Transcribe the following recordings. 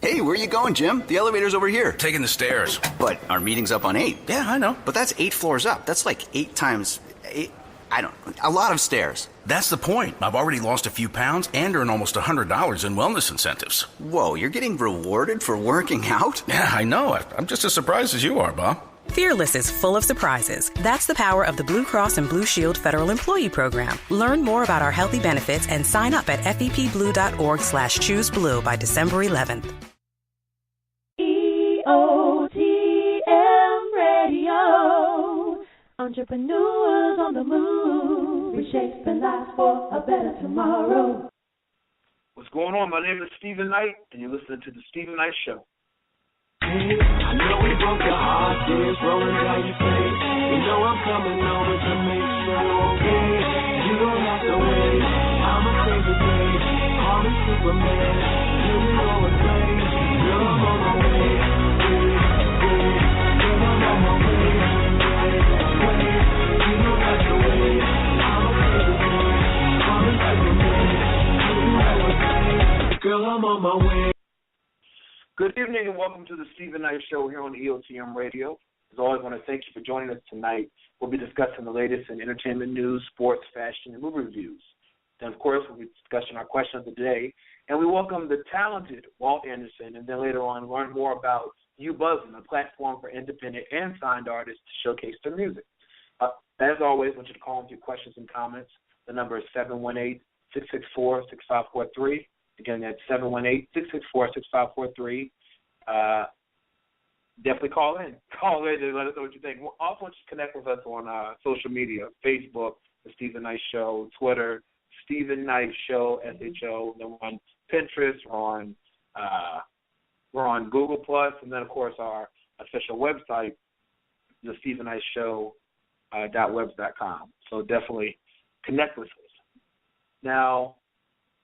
Hey, where you going, Jim? The elevator's over here. Taking the stairs. But our meeting's up on 8. Yeah, I know. But that's 8 floors up. That's like 8 times 8. A lot of stairs. That's the point. I've already lost a few pounds and earned almost $100 in wellness incentives. Whoa, you're getting rewarded for working out? Yeah, I know. I'm just as surprised as you are, Bob. Fearless is full of surprises. That's the power of the Blue Cross and Blue Shield Federal Employee Program. Learn more about our healthy benefits and sign up at fepblue.org/chooseblue by December 11th. EOTM Radio. Entrepreneurs on the move. Reshaping lives for a better tomorrow. What's going on? My name is Stephen Knight, and you're listening to The Stephen Knight Show. I know we broke your heart, tears rolling down your face. You know I'm coming over to make sure you're okay. You don't have to wait, I'ma save the day. Call me Superman, you know it's late. Girl, I'm on my way, girl, I'm on my way. You don't have to wait, I'ma save the day. Call me Superman, you know it's late. Girl, I'm on my way. Good evening and welcome to the Stephen Knight Show here on EOTM Radio. As always, I want to thank you for joining us tonight. We'll be discussing the latest in entertainment news, sports, fashion, and movie reviews. Then, of course, we'll be discussing our question of the day. And we welcome the talented Walt Anderson, and then later on learn more about Ubuzzin, a platform for independent and signed artists to showcase their music. As always, I want you to call with your questions and comments. The number is 718-664-6543. Again, that's 718-664-6543. Definitely call in. Call in and let us know what you think. We also want you to connect with us on social media, Facebook, The Stephen Knight Show, Twitter, Stephen Knight Show, SHO. Then we're on Pinterest, we're on Google+, and then, of course, our official website, thestephenknightshow.webs.com. So definitely connect with us. Now,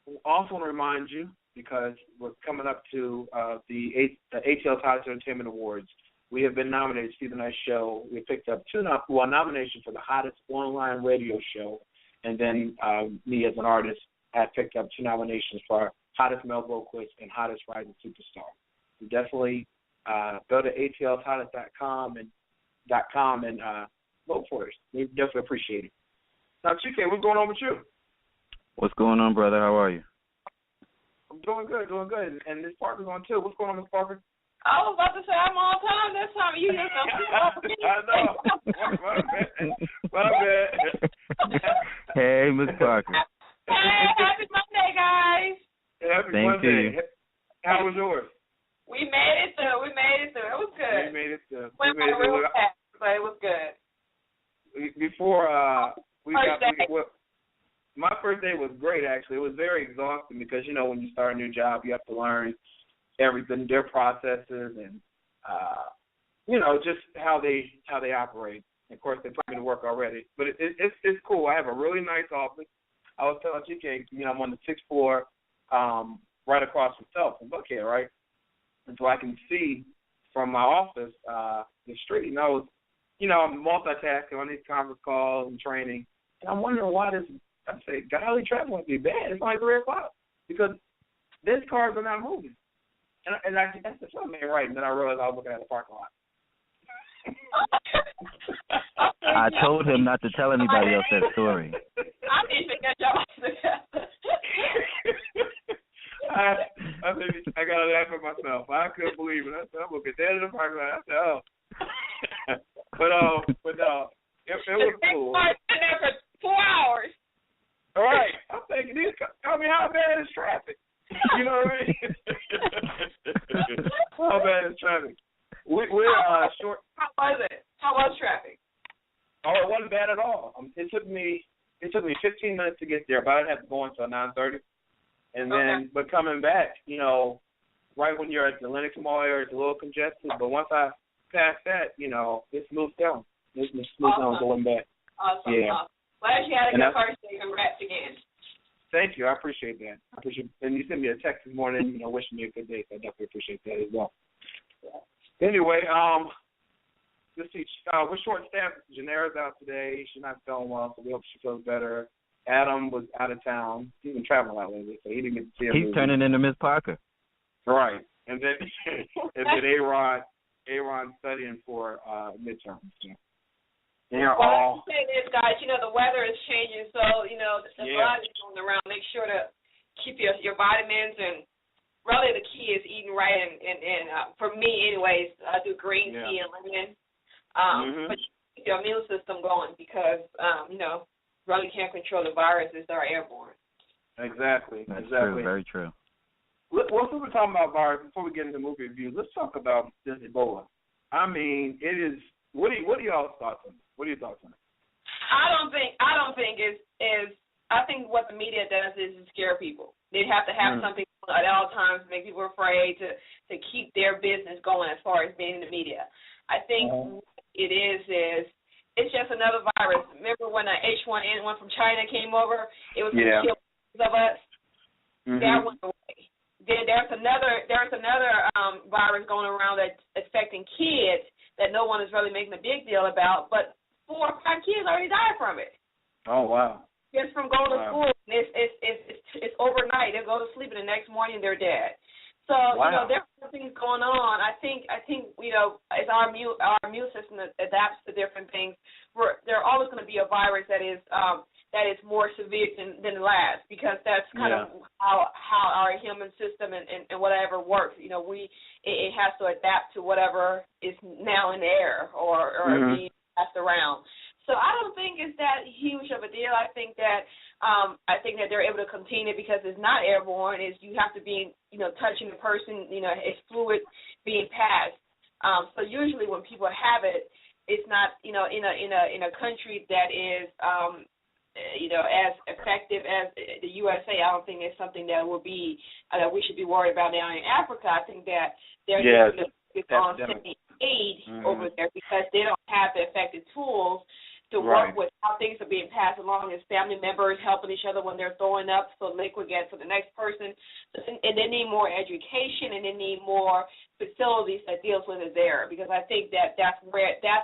I also want to remind you, because we're coming up to the ATL Tides Entertainment Awards. We have been nominated, Stephen Knight Show. We picked up nominations for the hottest online radio show, and then me as an artist have picked up 2 nominations for our hottest male vocalist and hottest rising superstar. So definitely go to atltides.com and vote for us. We definitely appreciate it. Now, Chike, what's going on with you? What's going on, brother? How are you? I'm doing good. And Ms. Parker's on, too. What's going on, Ms. Parker? I was about to say I'm on time this time. You just I know. My bad. Hey, Ms. Parker. Hey, happy Monday, guys. Happy Monday. How was yours? We made it through. It was good. We made it through. Went by real fast, but it was good. Before First day. My first day was great, actually. It was very exhausting because, you know, when you start a new job, you have to learn everything, their processes, and, you know, just how they operate. And of course, they put me to work already. But it's cool. I have a really nice office. I was telling GK, you know, I'm on the 6th floor right across from Self in Buckhead, right? And so I can see from my office the street. And I'm multitasking on these conference calls and training. And I'm wondering why I say, golly, traffic must be bad. It's only 3 o'clock because these cars are not moving. And that's the something ain't right. And then I realized I was looking at the parking lot. I told him not to tell anybody else that story. I need to get y'all together. I got to laugh at myself. I couldn't believe it. I said, I'm looking dead in the parking lot. I said, oh. but no, it was cool. I've been there for 4 hours. All right. I'm thinking, tell me how bad is traffic? You know what I mean? How bad is traffic? We're short. How was it? How was traffic? Oh, it wasn't bad at all. It took me 15 minutes to get there, but I didn't have to go until 9:30. And then, But coming back, you know, right when you're at the Lenox Mall area, it's a little congested. But once I pass that, you know, it's smooth down. It's smooth down going back. Awesome. Yeah. Awesome. Glad you had a good first day. Congrats again. Thank you. I appreciate that. And you sent me a text this morning, you know, wishing me a good day. So I definitely appreciate that as well. Anyway, let's see. We're short-staffed. Janera's out today. She's not feeling well, so we hope she feels better. Adam was out of town. He's been traveling a lot lately, so he didn't get to see her. He's turning into Miss Parker. Right. and then Aaron studying for midterms. They're well, all. let me say this, guys. The weather is changing, so there's a lot of going around. Make sure to keep your vitamins, and really the key is eating right. And for me, anyways, I do green tea and lemon. But keep your immune system going because really can't control the viruses that are airborne. Exactly. That's true. Very true. Once we were talking about virus, before we get into movie reviews, let's talk about this Ebola. I mean, it is. What are y'all's thoughts on it? What are your thoughts on it? I don't think is. I think what the media does is to scare people. They have to have something at all times to make people afraid to keep their business going as far as being in the media. I think what it is it's just another virus. Remember when the H1N1 from China came over? It was going to kill of us. That went away. Then there's another virus going around that's affecting kids that no one is really making a big deal about, but 4 or 5 kids already died from it. Oh wow! Just from going to school, it's overnight. They go to sleep, and the next morning they're dead. So there are things going on. I think as our immune system adapts to different things, there always going to be a virus that is more severe than the last, because that's kind of how our human system and whatever works. It has to adapt to whatever is now in the air or being passed around. So I don't think it's that huge of a deal. I think that they're able to contain it because it's not airborne. Is you have to be touching the person. It's fluid being passed. So usually when people have it, it's not in a country that is as effective as the USA. I don't think it's something that will be that we should be worried about now in Africa. I think that they're on sending aid over there because they don't have the effective tools to work with how things are being passed along as family members helping each other when they're throwing up so liquid gets to the next person. And they need more education, and they need more facilities that deals with it there, because I think that's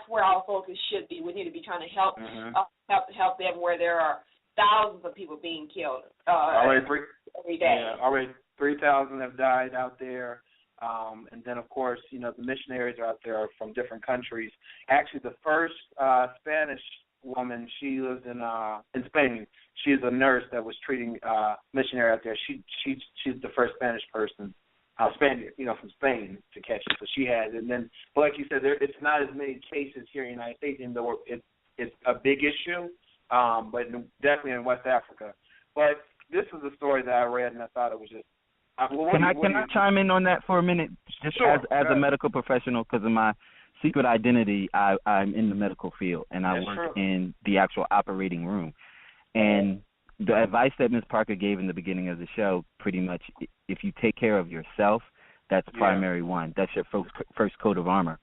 where our focus should be. We need to be trying to help them where there are thousands of people being killed every day. Yeah, already 3,000 have died out there. And then, of course, the missionaries are out there from different countries. Actually, the first Spanish woman, she lives in Spain. She's a nurse that was treating missionary out there. She's the first Spanish person, Spaniard, from Spain to catch it. So she has it. And then, but like you said, it's not as many cases here in the United States, even though it's a big issue, but definitely in West Africa. But this is a story that I read, and I thought it was just. Can I chime in on that for a minute? Just as a medical professional, because of my secret identity, I'm in the medical field, and I work in the actual operating room. And the advice that Ms. Parker gave in the beginning of the show, pretty much, if you take care of yourself, that's primary one. That's your first coat of armor.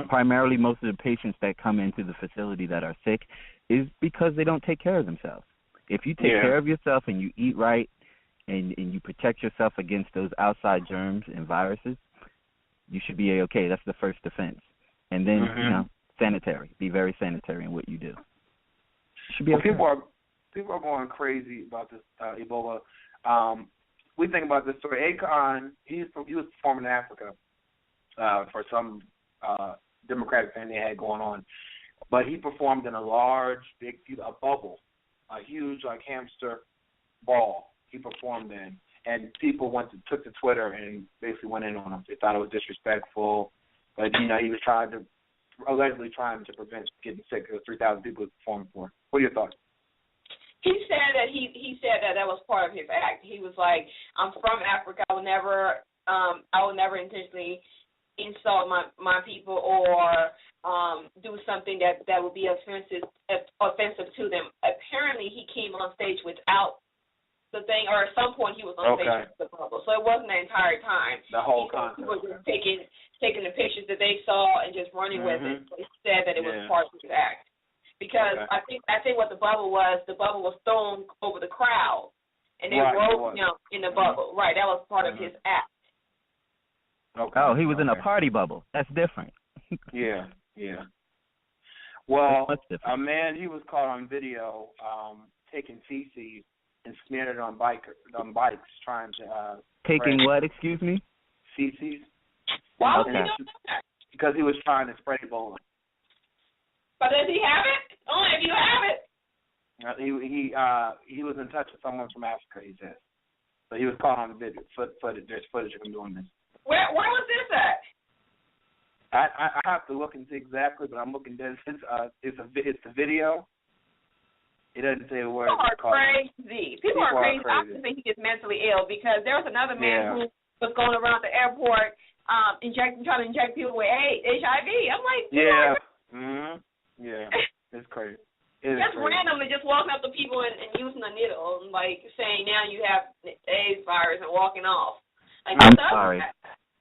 Primarily, most of the patients that come into the facility that are sick is because they don't take care of themselves. If you take care of yourself and you eat right, and you protect yourself against those outside germs and viruses, you should be okay. That's the first defense. And then, sanitary. Be very sanitary in what you do. You should be okay. People are going crazy about this Ebola. We think about this story. Akon, he was performing in Africa for some Democratic thing they had going on. But he performed in a large, a bubble, a huge, hamster ball. He performed in, and people took to Twitter and basically went in on him. They thought it was disrespectful, but he was allegedly trying to prevent getting sick. There was 3,000 people he performed for. What are your thoughts? He said that was part of his act. He was like, "I'm from Africa. I will never intentionally insult my people or do something that would be offensive to them." Apparently, he came on stage without the thing, or at some point he was on stage with the bubble, so it wasn't the entire time. The whole concept. He was just taking the pictures that they saw and just running with it. So he said that it was part of his act, because I think what the bubble was thrown over the crowd, and they rolled him in the bubble. Right, that was part of his act. Okay. Oh, he was in a party bubble. That's different. Yeah. Well, a man, he was caught on video taking feces and smeared it on bikes, trying to taking what? Excuse me. feces. Why was he doing that? Because he was trying to spread Ebola. But does he have it? Only if you have it. He was in touch with someone from Africa, he says. So he was caught on the video footage. There's footage of him doing this. Where was this at? I have to look and see exactly, but I'm looking. It's a video. It doesn't say where. People are crazy. People are crazy. I don't think he gets mentally ill because there was another man who was going around the airport trying to inject people with HIV. I'm like, yeah, it's crazy. Just randomly just walking up to people and using a needle and like saying now you have AIDS virus and walking off. Like, I'm sorry.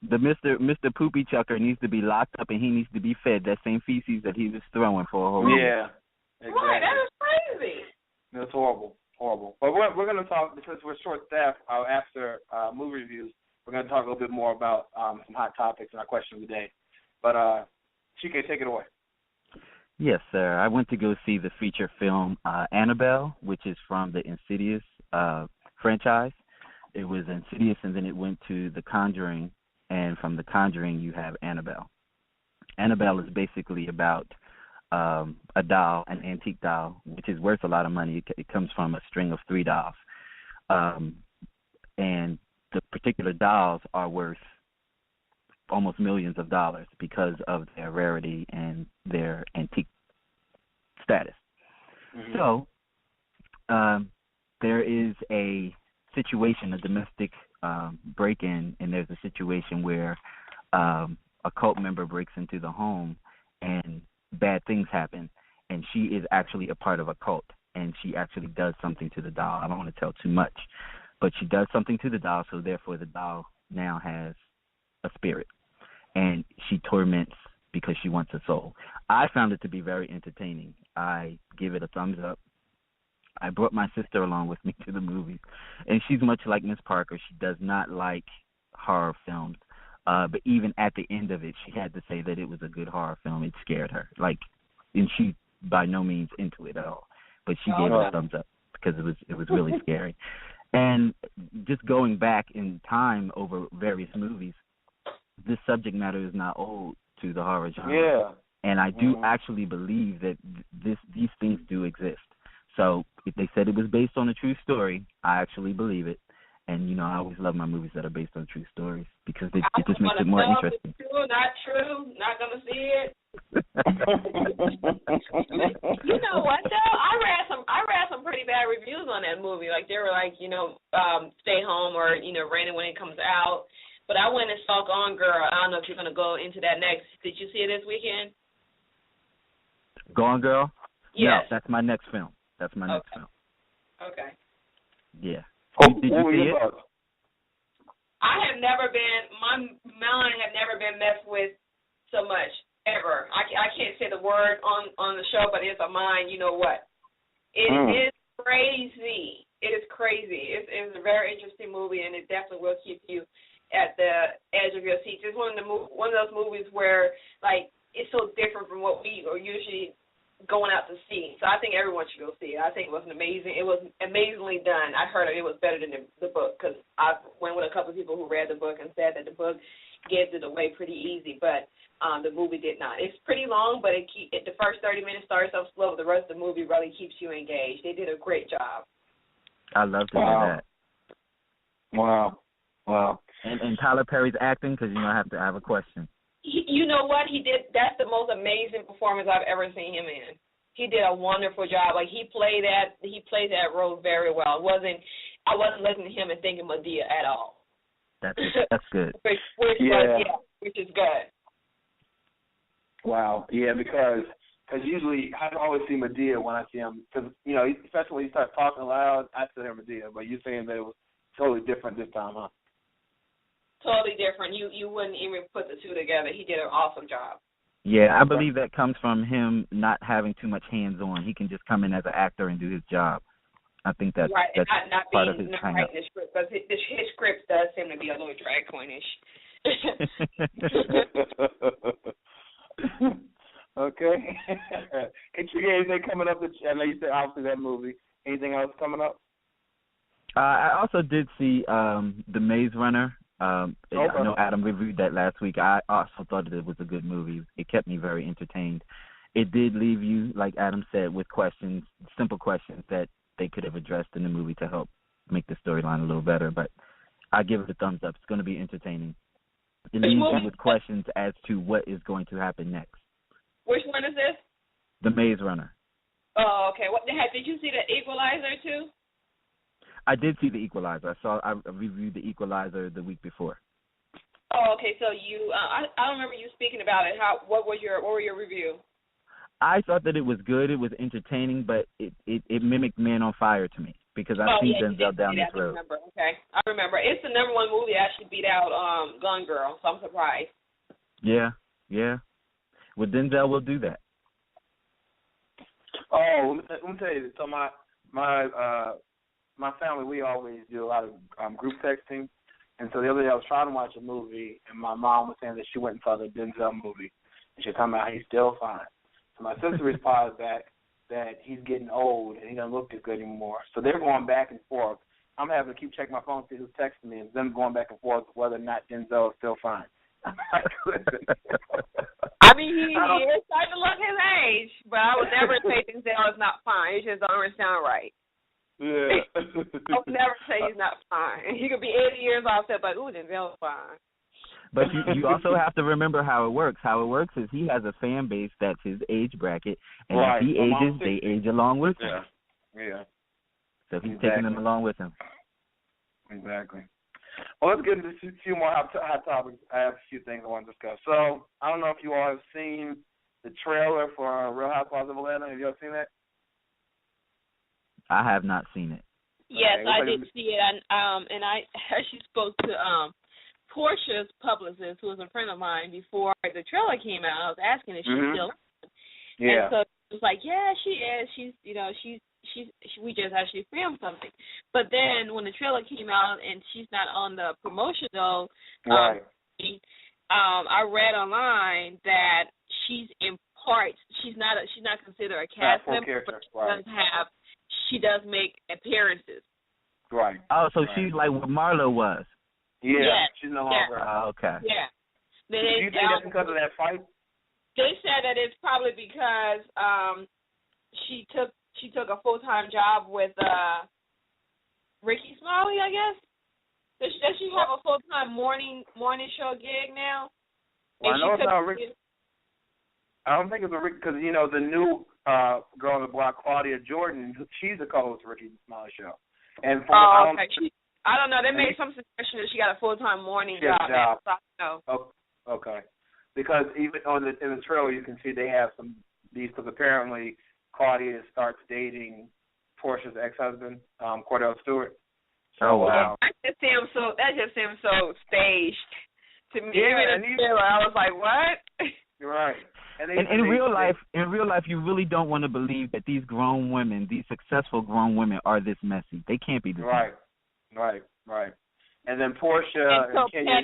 The Mr. Poopy Chucker needs to be locked up and he needs to be fed that same feces that he was throwing for a whole year. Yeah. Exactly. Right, that is crazy. It's horrible. But we're going to talk, because we're short-staffed after movie reviews, we're going to talk a little bit more about some hot topics and our question of the day. But, Chike, take it away. Yes, sir. I went to go see the feature film Annabelle, which is from the Insidious franchise. It was Insidious, and then it went to The Conjuring, and from The Conjuring you have Annabelle. Annabelle is basically about a doll, an antique doll, which is worth a lot of money. It comes from a string of 3 dolls. And the particular dolls are worth almost millions of dollars because of their rarity and their antique status. Mm-hmm. So there is a situation, a domestic break-in, and there's a situation where a cult member breaks into the home and bad things happen, and she is actually a part of a cult, and she actually does something to the doll. I don't want to tell too much, but she does something to the doll, so therefore the doll now has a spirit, and she torments because she wants a soul. I found it to be very entertaining. I give it a thumbs up. I brought my sister along with me to the movies, and she's much like Miss Parker. She does not like horror films. But even at the end of it, she had to say that it was a good horror film. It scared her. And she by no means into it at all. But she gave it a thumbs up because it was really scary. And just going back in time over various movies, this subject matter is not old to the horror genre. Yeah. And I do actually believe that these things do exist. So if they said it was based on a true story, I actually believe it. And, I always love my movies that are based on true stories because it just makes it more interesting. True, not true, not going to see it. You know what, though? I read some pretty bad reviews on that movie. Like, they were like, stay home or, rent it when it comes out. But I went and saw Gone Girl. I don't know if you're going to go into that next. Did you see it this weekend? Gone Girl? Yes. No, that's my next film. That's my next film. Okay. Yeah. Did you see it? I have never been, my mind had never been messed with so much, ever. I can't say the word on the show, but it's a mind, you know what. It is crazy. It is crazy. It's a very interesting movie, and it definitely will keep you at the edge of your seat. It's one of those movies where, like, it's so different from what we are usually going out to see. So I think everyone should go see it. I think it was amazingly done. I heard it was better than the book because I went with a couple of people who read the book and said that the book gives it away pretty easy, but the movie did not. It's pretty long, but the first 30 minutes starts off slow, but the rest of the movie really keeps you engaged. They did a great job. I love to hear that. Wow. And Tyler Perry's acting, because I have a question. You know what he did? That's the most amazing performance I've ever seen him in. He did a wonderful job. Like he played that role very well. I wasn't listening to him and thinking Medea at all. That's good. which is good. Wow. Yeah, because usually I always see Medea when I see him because especially when he starts talking loud, I still hear Medea. But you're saying that it was totally different this time, huh? Totally different. You wouldn't even put the two together. He did an awesome job. Yeah, I believe that comes from him not having too much hands-on. He can just come in as an actor and do his job. I think that's not part of his not hang-up. writing the script, because his script does seem to be a little drag queenish. Okay. Can you get anything coming up? I know you said obviously that movie. Anything else coming up? I also did see The Maze Runner. I know Adam reviewed that last week. I also thought that it was a good movie. It kept me very entertained. It did leave you, like Adam said, with questions, simple questions that they could have addressed in the movie to help make the storyline a little better. But I give it a thumbs up. It's going to be entertaining. It leaves you with questions as to what is going to happen next. Which one is this? The Maze Runner. Oh, okay. Did you see The Equalizer too? I did see The Equalizer. I reviewed The Equalizer the week before. Oh, okay. So you, I don't remember you speaking about it. What were your review? I thought that it was good. It was entertaining, but it mimicked Man on Fire to me because I've seen Denzel down this road. I remember. It's the #1 movie that actually beat out Gone Girl, so I'm surprised. Yeah. Well, Denzel will do that. Oh, let me tell you. So my family, we always do a lot of group texting, and so the other day I was trying to watch a movie, and my mom was saying that she went and saw the Denzel movie, and she was talking about how he's still fine. So my sister replies back that he's getting old and he doesn't look as good anymore. So they're going back and forth. I'm having to keep checking my phone to see who's texting me, and them going back and forth whether or not Denzel is still fine. I mean, he is starting to look his age, but I would never say Denzel is not fine. It just don't sound right. Yeah. I would never say he's not fine. He could be 80 years old, but ooh, Denzel's fine. But you also have to remember how it works. How it works is he has a fan base that's his age bracket, and as he ages, they age along with him. Yeah. So he's taking them along with him. Exactly. Well, let's get into a few more hot topics. I have a few things I want to discuss. So, I don't know if you all have seen the trailer for Real Housewives of Atlanta. Have you all seen that? I have not seen it. Yes, I did see it, and I actually spoke to Portia's publicist, who was a friend of mine, before the trailer came out. I was asking if she's still. Yeah. And so it was like, yeah, she is. We just actually filmed something. But then when the trailer came out and she's not on the promotional, right. I read online that she's in parts. She's not considered a cast member, but she does make appearances. Right. Oh, so she's like what Marlo was. Yeah, she's no longer. Oh, okay. Yeah. Do you think that's because of that fight? They said that it's probably because she took a full-time job with Ricky Smiley, I guess. Does she have a full-time morning show gig now? Well, I know it's not Ricky. I don't think it's a Ricky because the new girl on the block, Claudia Jordan, she's the co-host of Ricky Smiley show. And okay. I don't know. They made some suggestion that she got a full-time morning job. Now, so I don't know. Oh, okay. Because even in the trailer, you can see they have some these because apparently Claudia starts dating Portia's ex-husband, Cordell Stewart. So, wow. That just seems so staged to me. Yeah, I was like, what? You're right. And in real life, you really don't want to believe that these grown women, these successful grown women, are this messy. They can't be this messy. Right. And then Portia and Kenya,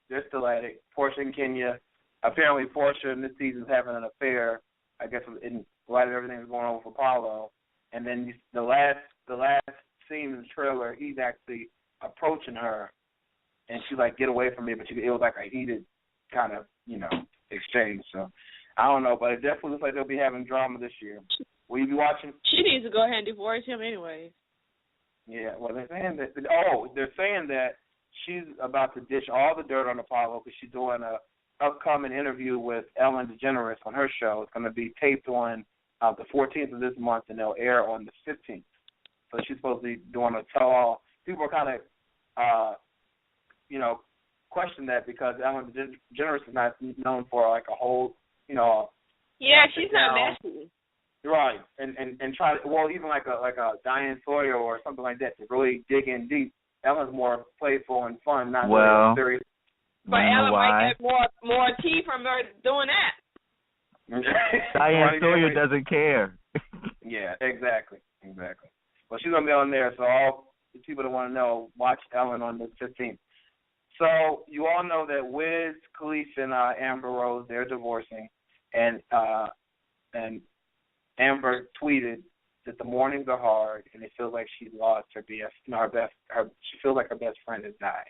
they're still at it. Portia and Kenya, apparently Portia in this season is having an affair, I guess, in light of everything that's going on with Apollo. And then the last scene in the trailer, he's actually approaching her, and she's like, "Get away from me!" But it was like a heated kind of, exchange. So I don't know, but it definitely looks like they'll be having drama this year. Will you be watching? She needs to go ahead and divorce him anyway. Yeah, well, they're saying that she's about to dish all the dirt on Apollo because she's doing a upcoming interview with Ellen DeGeneres on her show. It's going to be taped on the 14th of this month, and they'll air on the 15th. So she's supposed to be doing a tell-all. People are kind of, question that because Ellen DeGeneres is not known for like a whole, Yeah, she's not messy. Right, and try to, well, even like a Diane Sawyer or something like that to really dig in deep. Ellen's more playful and fun, not really serious. But Ellen might get more tea from her doing that. Diane Sawyer doesn't care. Yeah, exactly. Well, she's gonna be on there, so all the people that want to know, watch Ellen on the 15th. So you all know that Wiz Khalifa and Amber Rose, they're divorcing, and Amber tweeted that the mornings are hard and it feels like she lost her best. She feels like her best friend has died.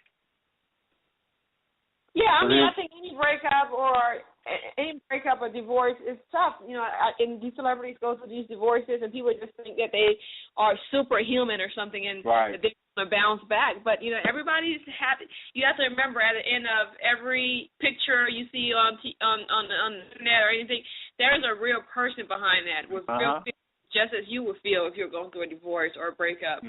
Yeah, I mean, I think any breakup or divorce is tough. You know, and these celebrities go through these divorces, and people just think that they are superhuman or something, and that they're going to bounce back. But you know, everybody's happy. You have to remember, at the end of every picture you see on the internet or anything, there's a real person behind that with real feelings, just as you would feel if you're going through a divorce or a breakup.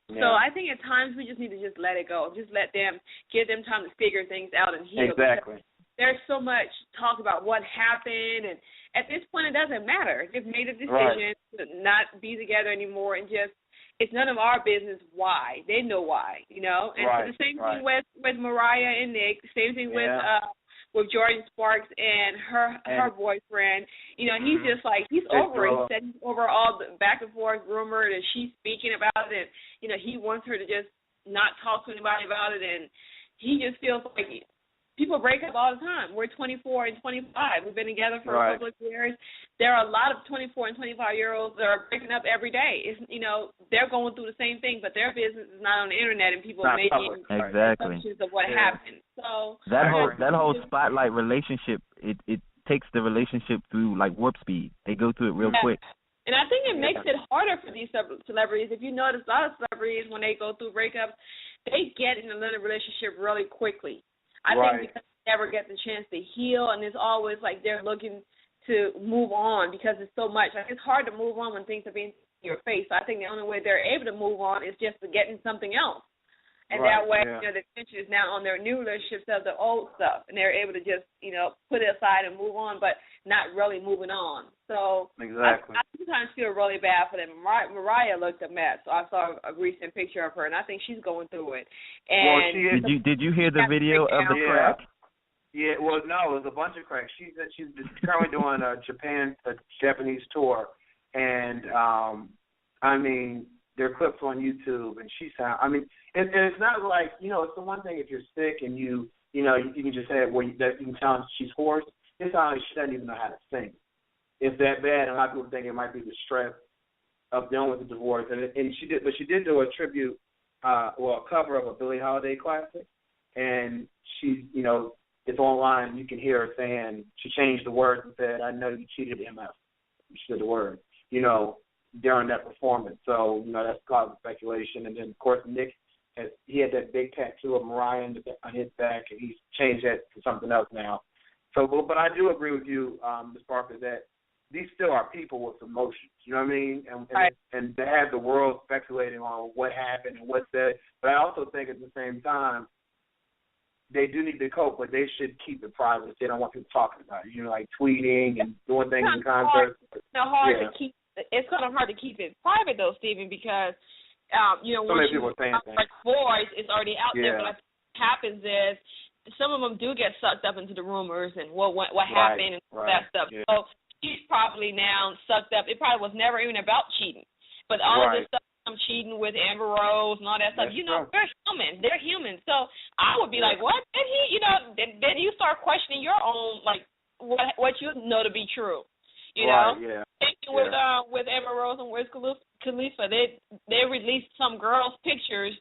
So I think at times we just need to just let it go. Just let them, give them time to figure things out and heal. Exactly. There's so much talk about what happened, and at this point it doesn't matter. Just made a decision to not be together anymore, and just, it's none of our business why. They know why, you know? And so the same thing with Mariah and Nick, same thing with Jordan Sparks and her boyfriend. You know, he's just like, he's over it. He said he's over all the back and forth rumor that she's speaking about it, and, you know, he wants her to just not talk to anybody about it, and he just feels like people break up all the time. We're 24 and 25. We've been together for a couple of years. There are a lot of 24 and 25-year-olds that are breaking up every day. It's, you know, they're going through the same thing, but their business is not on the internet, and people are making assumptions of what happened. So that whole spotlight relationship, it takes the relationship through like warp speed. They go through it real quick. And I think it makes it harder for these celebrities. If you notice, a lot of celebrities, when they go through breakups, they get in another relationship really quickly. I think because they never get the chance to heal, and it's always like they're looking to move on because it's so much. Like, it's hard to move on when things are being in your face. So I think the only way they're able to move on is just to get in something else. And that way, you know, the attention is now on their new relationships of the old stuff, and they're able to just, you know, put it aside and move on, but not really moving on. So I sometimes feel really bad for them. Mariah looked a mess. So I saw a recent picture of her, and I think she's going through it. And did you hear the video of the crack? Yeah, well, no, it was a bunch of cracks. She's currently doing a Japanese tour, and I mean, there are clips on YouTube, and and it's not like, you know, it's the one thing if you're sick and you can just say you can tell she's hoarse. It's not like she doesn't even know how to sing. It's that bad, and a lot of people think it might be the stress of dealing with the divorce. And she did do a tribute, a cover of a Billie Holiday classic, and she, you know, it's online. You can hear her saying, she changed the words and said, "I know you cheated MF." She said the word, you know, during that performance. So, you know, that's causing speculation. And then, of course, Nick, he had that big tattoo of Mariah on his back, and he's changed that to something else now. So, but I do agree with you, Ms. Parker, that these still are people with emotions. You know what I mean? And to have the world speculating on what happened and what's said. But I also think at the same time, they do need to cope, but they should keep it private if they don't want people talking about it. You know, like tweeting and doing things in concerts. It's hard to keep. It's kind of hard to keep it private though, Stephen, because you know, once you voice is already out there. But what happens is some of them do get sucked up into the rumors and what happened and that stuff. Yeah. So she's probably now sucked up. It probably was never even about cheating, but all of this stuff. I'm cheating with Amber Rose and all that stuff. You know, they're human. They're human. So I would be like, what? Did he? You know, then you start questioning your own, like, what you know to be true. You know? With Amber Rose and Wiz Khalifa, they released some girls' pictures.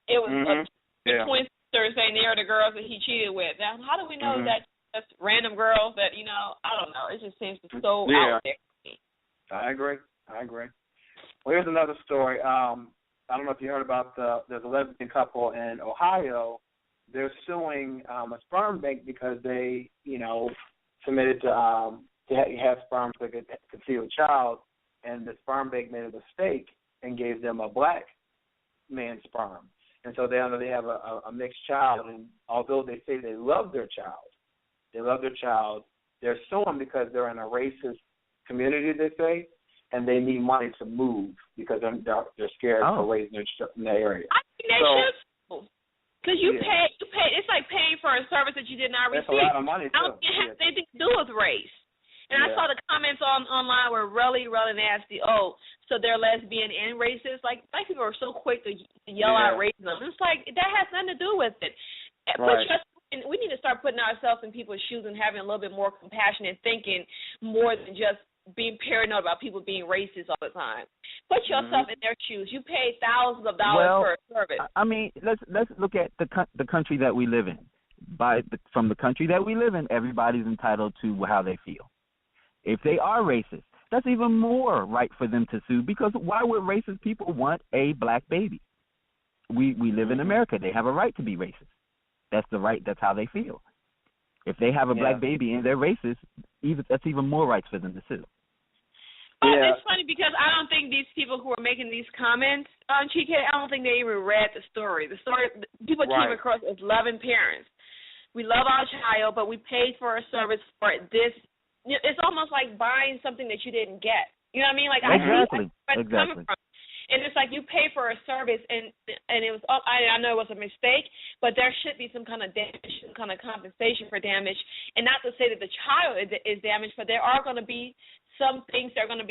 It was the twin sisters saying they are the girls that he cheated with. Now, how do we know that that's random girls that, you know, I don't know. It just seems so out there. I agree. Well, here's another story. I don't know if you heard about there's a lesbian couple in Ohio. They're suing a sperm bank because they, you know, submitted to have sperm to conceive a child, and the sperm bank made a mistake and gave them a black man's sperm. And so they have a mixed child, and although they say they love their child, they're suing because they're in a racist community, they say, and they need money to move because they're scared for raising their child in that area. I think they should, because you pay. It's like paying for a service that you did not receive. That's a lot of money, too. I don't think it has anything to do with race. And I saw the comments online were really, really nasty. Oh, so they're lesbian and racist. Like, black people are so quick to yell out racism. It's like, that has nothing to do with it. We need to start putting ourselves in people's shoes and having a little bit more compassion and thinking more than just being paranoid about people being racist all the time. Put yourself in their shoes. You pay thousands of dollars for a service. I mean, let's look at the country that we live in. from the country that we live in, everybody's entitled to how they feel. If they are racist, that's even more right for them to sue, because why would racist people want a black baby? We live in America. They have a right to be racist. That's the right. That's how they feel. If they have a black baby and they're racist, that's even more rights for them to sue. It's funny because I don't think these people who are making these comments on Chike, I don't think they even read the story. The story, people came across as loving parents. We love our child, but we paid for a service for this. It's almost like buying something that you didn't get. You know what I mean? Like, exactly. I see where it's coming from. And it's like you pay for a service, and it was. I know it was a mistake, but there should be some kind of damage, some kind of compensation for damage. And not to say that the child is damaged, but there are going to be some things that's going to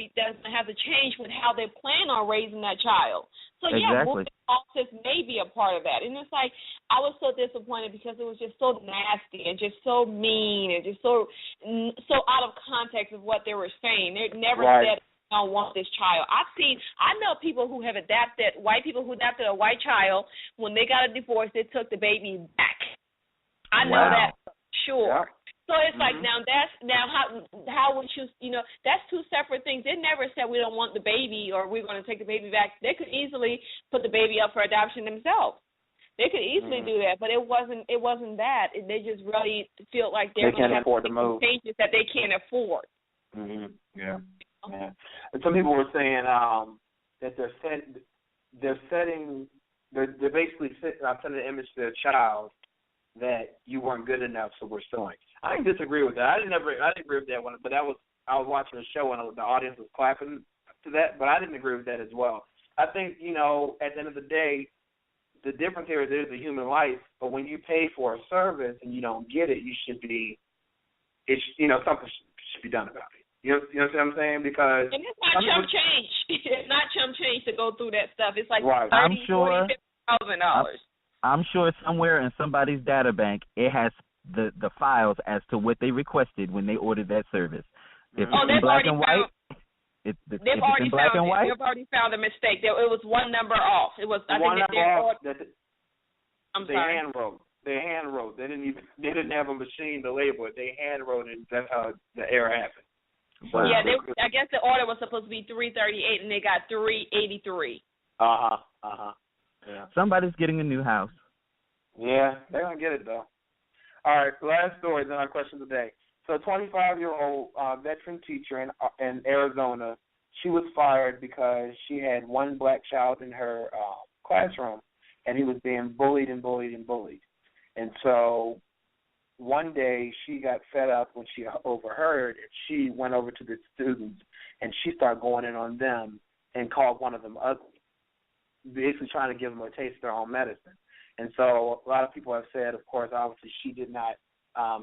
have to change with how they plan on raising that child. So moving office may be a part of that. And it's like I was so disappointed because it was just so nasty and just so mean and just so out of context of what they were saying. They never said, I don't want this child. I know people who have white people who adopted a white child. When they got a divorce, they took the baby back. I know that for sure. Yeah. So it's like how would you that's two separate things. They never said we don't want the baby or we're going to take the baby back. They could easily put the baby up for adoption themselves. They could easily do that, but it wasn't that. They just really feel like they can't afford to move. Changes that they can't afford. Yeah. Yeah. And some people were saying that they're basically sending an image to their child that you weren't good enough, so we're suing. I didn't disagree with that. I didn't agree with that one, but I was watching a show and the audience was clapping to that, but I didn't agree with that as well. I think, at the end of the day, the difference here is there's a human life, but when you pay for a service and you don't get it, something should be done about it. You know what I'm saying? Because and it's not chump change. It's not chump change to go through that stuff. It's like $30,000, $40,000. I'm sure somewhere in somebody's data bank it has the files as to what they requested when they ordered that service. If it's in black and white, if it's in black and white, they've already found a mistake. It was one number off. It was I'm sorry. They hand wrote. They didn't have a machine to label it. They hand wrote it. That's how the error happened. I guess the order was supposed to be 338, and they got 383. Yeah. Somebody's getting a new house. Yeah, they're gonna get it though. All right, last story, then our question today. So, a 25-year-old veteran teacher in Arizona, she was fired because she had one black child in her classroom, and he was being bullied and bullied and bullied. And so one day she got fed up when she overheard, and she went over to the students, and she started going in on them and called one of them ugly, basically trying to give them a taste of their own medicine. And so a lot of people have said, of course, obviously she did not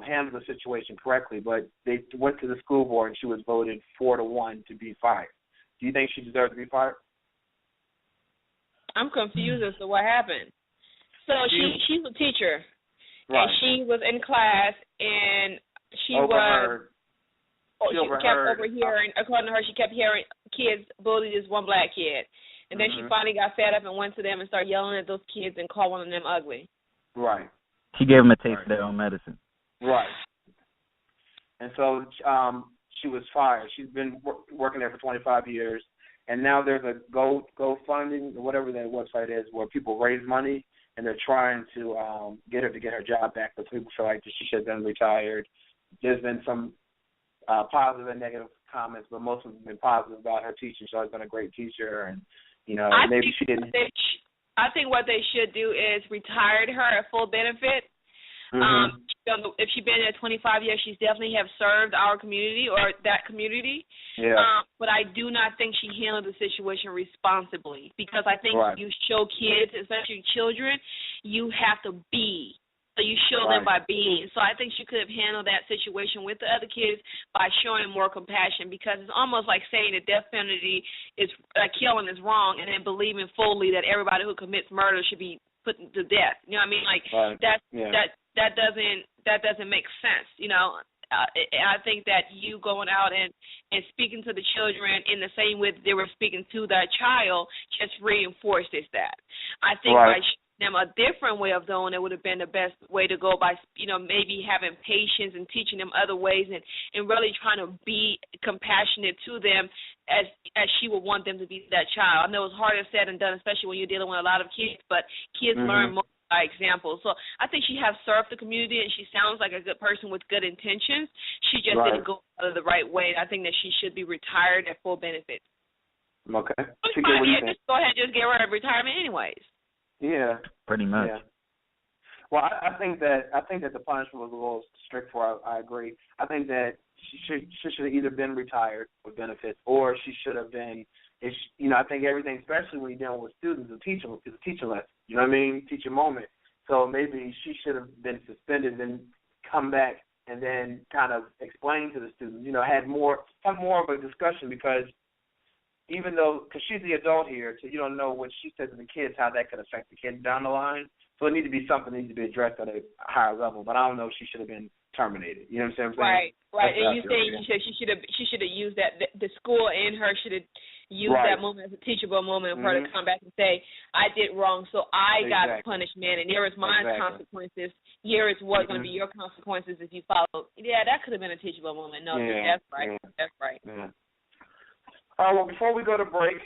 handle the situation correctly, but they went to the school board, and she was voted 4-1 to be fired. Do you think she deserved to be fired? I'm confused as to what happened. So she's a teacher. Right. And she was in class, and she kept overhearing. According to her, she kept hearing kids bully this one black kid, and then she finally got fed up and went to them and started yelling at those kids and called one of them ugly. Right. She gave them a taste of their own medicine. Right. And so she was fired. She's been working there for 25 years, and now there's a GoFundMe, whatever that website is, where people raise money. And they're trying to get her job back, but people feel like she should have been retired. There's been some positive and negative comments, but most of them have been positive about her teaching. She's always been a great teacher, and maybe she didn't. I think what they should do is retire her at full benefit. If she's been there 25 years, she's definitely have served our community or that community. Yeah. But I do not think she handled the situation responsibly, because I think you show kids, especially children, you have to be. So you show them by being. So I think she could have handled that situation with the other kids by showing more compassion, because it's almost like saying the death penalty is killing is wrong, and then believing fully that everybody who commits murder should be put to death. You know what I mean? Like that doesn't make sense. I think that you going out and speaking to the children in the same way that they were speaking to that child just reinforces that. I think them a different way of doing it would have been the best way to go by, maybe having patience and teaching them other ways and really trying to be compassionate to them as she would want them to be that child. I know it's harder said than done, especially when you're dealing with a lot of kids, but kids learn more by example. So I think she has served the community, and she sounds like a good person with good intentions. She just didn't go about it the right way. I think that she should be retired at full benefits. Okay. Just go ahead and just get her out of retirement anyways. Yeah. Pretty much. Yeah. Well, I think that the punishment was a little strict for her. I agree. I think that she should have either been retired with benefits, or she should have been. I think everything, especially when you're dealing with students, is a teaching lesson. You know what I mean? Teach a moment. So maybe she should have been suspended and come back and then kind of explain to the students. Have more of a discussion, because because she's the adult here, so you don't know what she says to the kids, how that could affect the kids down the line. So it needs to be something that needs to be addressed at a higher level. But I don't know if she should have been terminated. You know what I'm saying? Right. And you say she should have used that. The school in her should have used that moment as a teachable moment for her to come back and say, I did wrong, so I got punishment, and here is my consequences. Here is what's going to be your consequences if you follow. Yeah, that could have been a teachable moment. No, that's right. Yeah. That's right. Yeah. Well, before we go to break,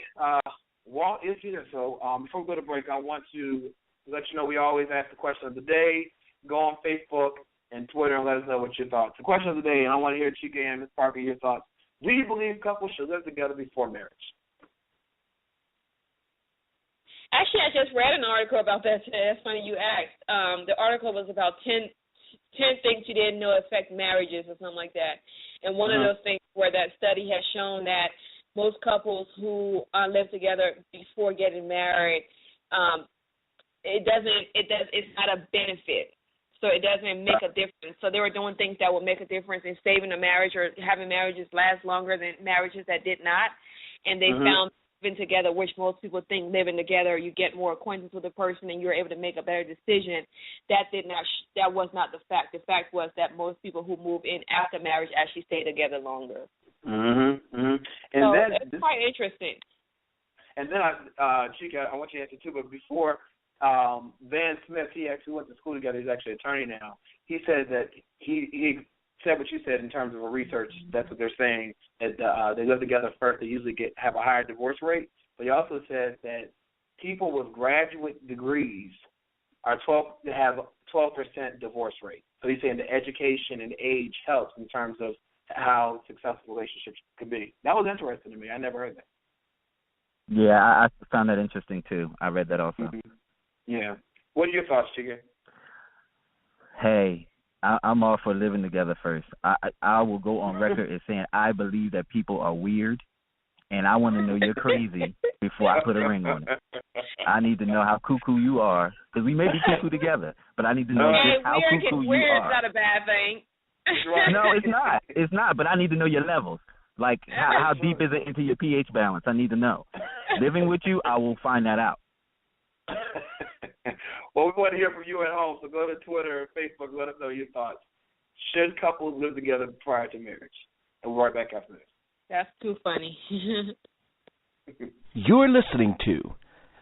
Walt is here. So before we go to break, I want to let you know we always ask the question of the day. Go on Facebook and Twitter and let us know what your thoughts. The question of the day, and I want to hear Chika and Ms. Parker your thoughts. Do you believe couples should live together before marriage? Actually, I just read an article about that today. That's funny you asked. The article was about 10 things you didn't know affect marriages or something like that. And one of those things where that study has shown that most couples who live together before getting married, it's not a benefit. So it doesn't make a difference. So they were doing things that would make a difference in saving a marriage or having marriages last longer than marriages that did not. And they found living together, which most people think living together, you get more acquaintance with a person and you're able to make a better decision. That was not the fact. The fact was that most people who move in after marriage actually stay together longer. And so it's quite interesting. And then, Chika, I want you to answer too, but before Van Smith, he actually went to school together. He's actually an attorney now. He said that he said what you said in terms of a research. That's what they're saying, that they live together first. They usually have a higher divorce rate. But he also said that people with graduate degrees have 12% divorce rate. So he's saying the education and age helps in terms of how successful relationships could be. That was interesting to me. I never heard that. Yeah, I found that interesting too. I read that also. Yeah. What are your thoughts, Chika? Hey, I'm all for living together first. I will go on record as saying I believe that people are weird, and I want to know you're crazy before I put a ring on it. I need to know how cuckoo you are, because we may be cuckoo together, but I need to know just how cuckoo you are. Weird is not a bad thing. No, it's not. It's not, but I need to know your levels. Like, how deep is it into your pH balance? I need to know. Living with you, I will find that out. Well, we want to hear from you at home, so go to Twitter or Facebook. Let us know your thoughts. Should couples live together prior to marriage? And we'll be right back after this. That's too funny. You're listening to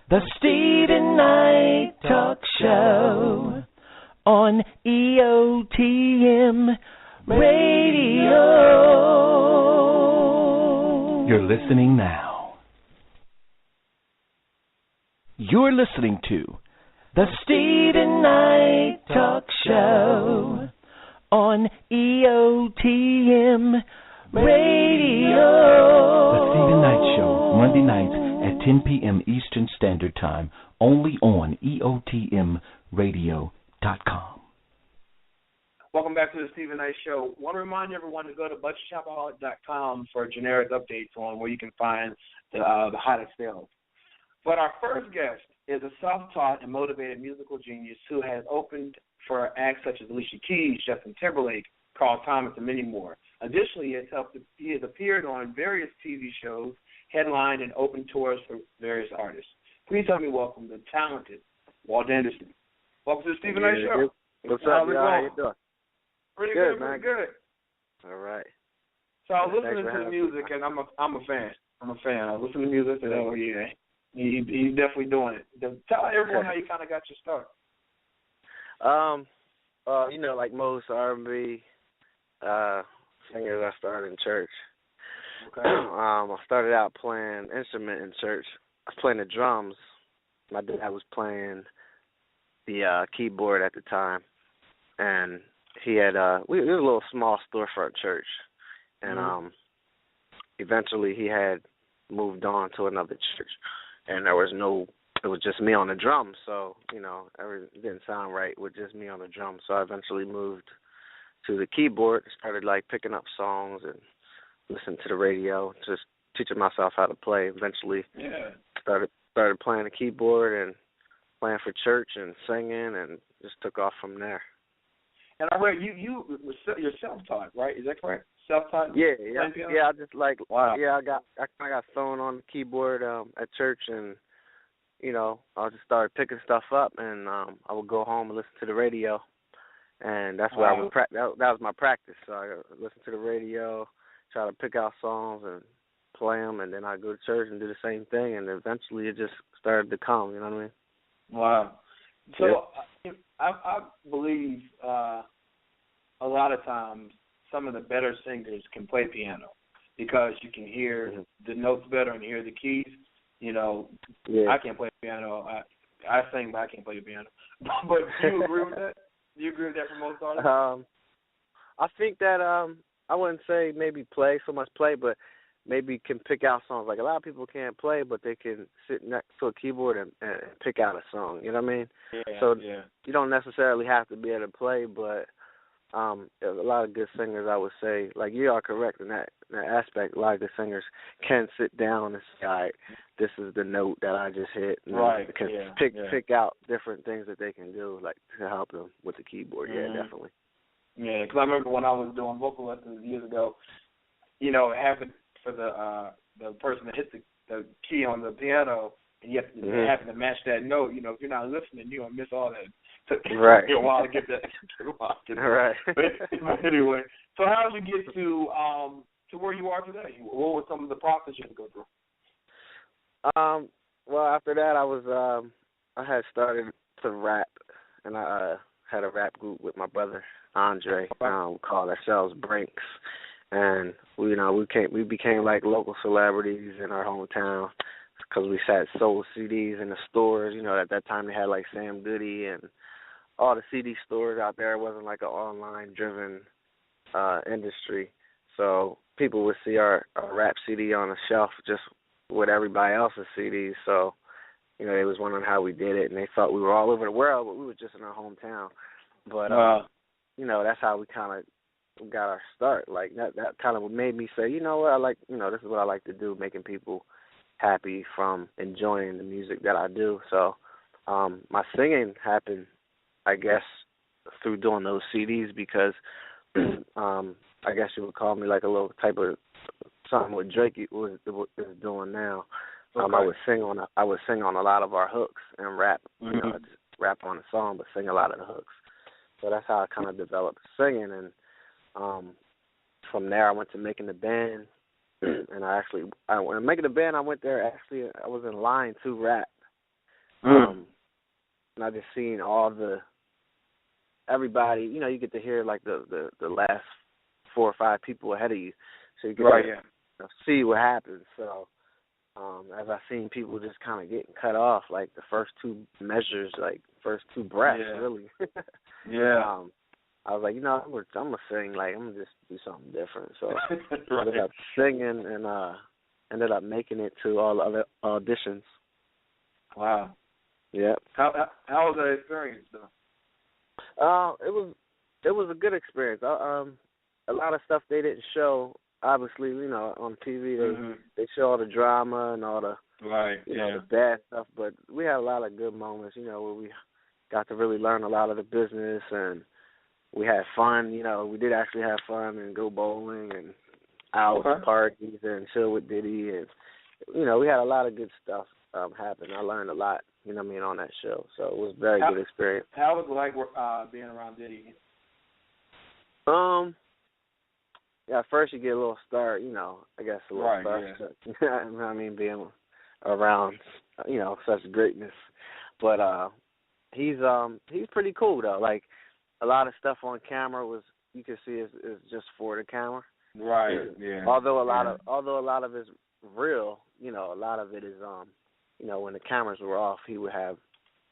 the Stephen Knight Talk Show on EOTM Radio. You're listening now. You're listening to the Stephen Knight Talk Show on EOTM Radio. The Stephen Knight Show, Monday nights at 10 p.m. Eastern Standard Time, only on EOTMRadio.com. Welcome back to the Stephen Knight Show. I want to remind everyone to go to budgetshopaholic.com for generic updates on where you can find the hottest sales. But our first guest is a self-taught and motivated musical genius who has opened for acts such as Alicia Keys, Justin Timberlake, Carl Thomas, and many more. Additionally, he has appeared on various TV shows, headlined and opened tours for various artists. Please help me welcome the talented Walt Anderson. Welcome to the Stephen Knight Show. What's up, y'all? How you doing? Pretty good, man. Pretty good. All right. So I was listening to the music, and I'm a fan. I was listening to music, and oh yeah, He's definitely doing it. Tell everyone how you kind of got your start. Like most R&B singers, I started in church. Okay. I started out playing instrument in church. I was playing the drums. My dad was playing the keyboard at the time, and he had it was a little small storefront church, and eventually he had moved on to another church, and it was just me on the drums, so it didn't sound right with just me on the drums. So I eventually moved to the keyboard, started like picking up songs and listening to the radio, just teaching myself how to play. Eventually, started playing the keyboard and playing for church and singing, and just took off from there. And I heard you're self-taught, right? Is that correct? Self-taught? Yeah. I just I kind of got thrown on the keyboard at church, and I just started picking stuff up, and I would go home and listen to the radio, and that's where I would practice. That was my practice. So I listen to the radio, try to pick out songs and play them, and then I go to church and do the same thing, and eventually it just started to come. You know what I mean? Wow. So I believe a lot of times some of the better singers can play piano because you can hear the notes better and hear the keys. I can't play piano. I sing, but I can't play the piano. But do you agree with that? Do you agree with that for most artists? I think that I wouldn't say maybe play, but maybe can pick out songs. Like a lot of people can't play, but they can sit next to a keyboard and pick out a song. You know what I mean? You don't necessarily have to be able to play, but a lot of good singers, I would say, like you are correct in that aspect. A lot of good singers can sit down and say, all right, this is the note that I just hit. And can pick out different things that they can do, like to help them with the keyboard. Yeah, definitely. Yeah, because I remember when I was doing vocal lessons years ago, it happened for the person that hit the key on the piano, and you have to happen to match that note. If you're not listening, you're gonna miss all that. It took a while to get that. Right. But anyway, so how did you get to where you are today? What were some of the processes you had to go through? Well, after that, I had started to rap, and I had a rap group with my brother Andre. We called ourselves Brinks, and we became like local celebrities in our hometown because we sold CDs in the stores. At that time they had like Sam Goody and all the CD stores out there. It wasn't like an online-driven industry, so people would see our rap CD on the shelf just with everybody else's CDs. So, they was wondering how we did it, and they thought we were all over the world, but we were just in our hometown. But that's how we kind of got our start. Like that kind of made me say, what, this is what I like to do, making people happy from enjoying the music that I do. So my singing happened, I guess, through doing those CDs because I guess you would call me like a little type of something what Drake is doing now. I would sing on a lot of our hooks and rap, just rap on the song, but sing a lot of the hooks. So that's how I kind of developed singing, and from there I went to making the band, and when making the band I went there. Actually, I was in line to rap, and I just seen everybody. You get to hear like the last 4 or 5 people ahead of you, so you get to see what happens. So as I seen people just kind of getting cut off, like the first 2 measures, like first 2 breaths, really. I was like, I'm gonna sing. Like I'm gonna just do something different. So I ended up singing and ended up making it to all the other auditions. Wow. Yep. How was that experience though? It was a good experience. A lot of stuff they didn't show. Obviously, on TV they show all the drama and all the the bad stuff, but we had a lot of good moments, where we got to really learn a lot of the business, and we had fun. We did actually have fun and go bowling and out parties and chill with Diddy, and we had a lot of good stuff happen. I learned a lot, on that show, so it was a very good experience. How was it like being around Diddy? At first you get a little start, I guess a little start. Yeah. Being around, such greatness. But he's pretty cool though. Like a lot of stuff on camera you can see is just for the camera. Right. Yeah. Although a lot of it's real, a lot of it is when the cameras were off, he would have,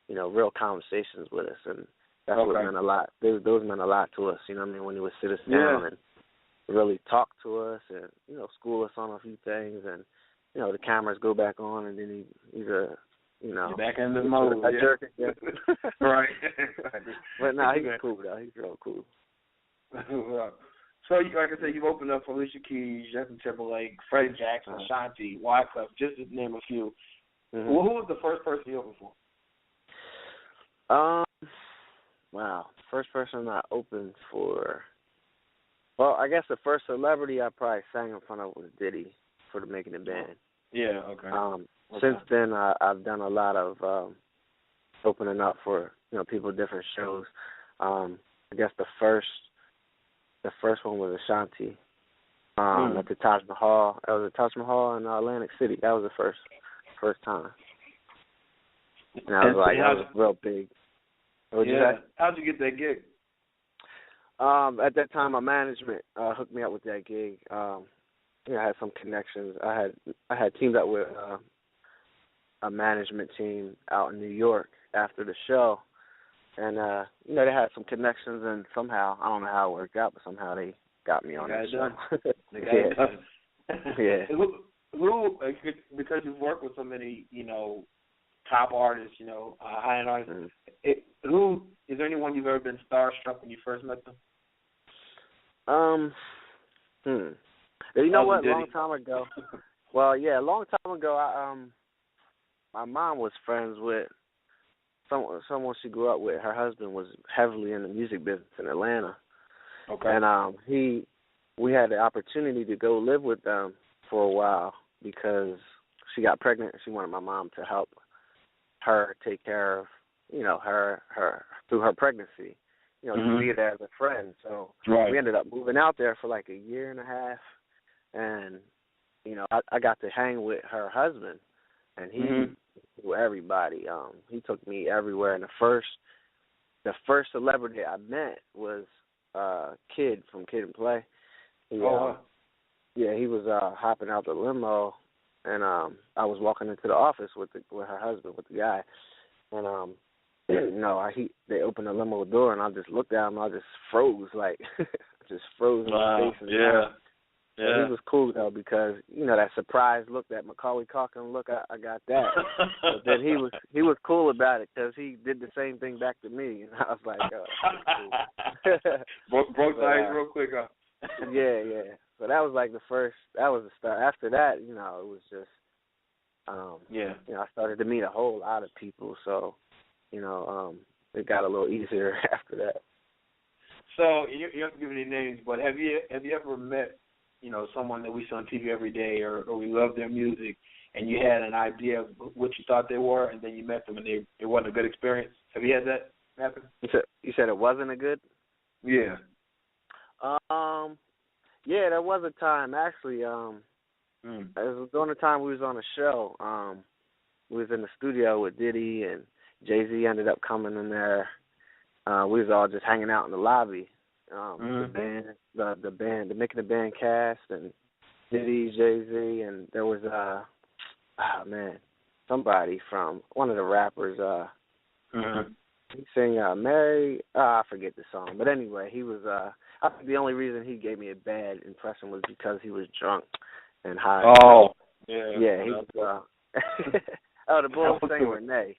real conversations with us, and that's what meant a lot. Those meant a lot to us, when he would sit us down and really talk to us and, school us on a few things, and, the cameras go back on, and then he's back in the mode. A jerk again. Right. But no, he's cool though. He's real cool. So, like I said, you've opened up for Alicia Keys, Justin Timberlake, Freddie Jackson, Ashanti, Wyclef, just to name a few. Mm-hmm. Well, who was the first person you opened for? Wow. First person I opened for. Well, I guess the first celebrity I probably sang in front of was Diddy for the Making It Band. Yeah, okay. Since then, I've done a lot of opening up for people at different shows. I guess the first one was Ashanti at the Taj Mahal. That was at Taj Mahal in Atlantic City. That was the first time. And I was like, that was real big. How'd you get that gig? At that time, my management hooked me up with that gig. I had some connections. I had teamed up with a management team out in New York after the show, and they had some connections, and somehow, I don't know how it worked out, but somehow they got me on that show. They got it done. Yeah. Who, because you've worked with so many, top artists, high-end artists, who is there anyone you've ever been starstruck when you first met them? You know what? A long time ago. Well, yeah, a long time ago. My mom was friends with someone she grew up with. Her husband was heavily in the music business in Atlanta. Okay. And we had the opportunity to go live with them for a while because she got pregnant and she wanted my mom to help her take care of, her through her pregnancy. To be there as a friend. So we ended up moving out there for like a year and a half, and I got to hang with her husband, and he knew everybody. He took me everywhere. And the first celebrity I met was Kid from Kid and Play. He was hopping out the limo, and I was walking into the office with her husband, with the guy, and they opened the limo door, and I just looked at him, and I just froze, just froze in my face. Yeah. He was cool though, because that surprise look, that Macaulay Culkin look, I got that. But then he was cool about it because he did the same thing back to me, and I was like, cool. Broke the ice real quick, huh? Yeah. So that was like the first. That was the start. After that, it was just, I started to meet a whole lot of people. So, it got a little easier after that. So you don't have to give any names, but have you ever met, someone that we see on TV every day, or we love their music, and you had an idea of what you thought they were, and then you met them and it wasn't a good experience? Have you had that happen? You said it wasn't a good? Yeah. Yeah, there was a time actually. It was during the time we was on a show. We was in the studio with Diddy, and Jay-Z ended up coming in there. We was all just hanging out in the lobby. The band, the Making the Band cast, and Diddy, Jay-Z, and there was somebody from one of the rappers. He sang Mary. I forget the song, but anyway, he was. I think the only reason he gave me a bad impression was because he was drunk and high. Oh, yeah. Yeah, he was. The boy who sang Renee.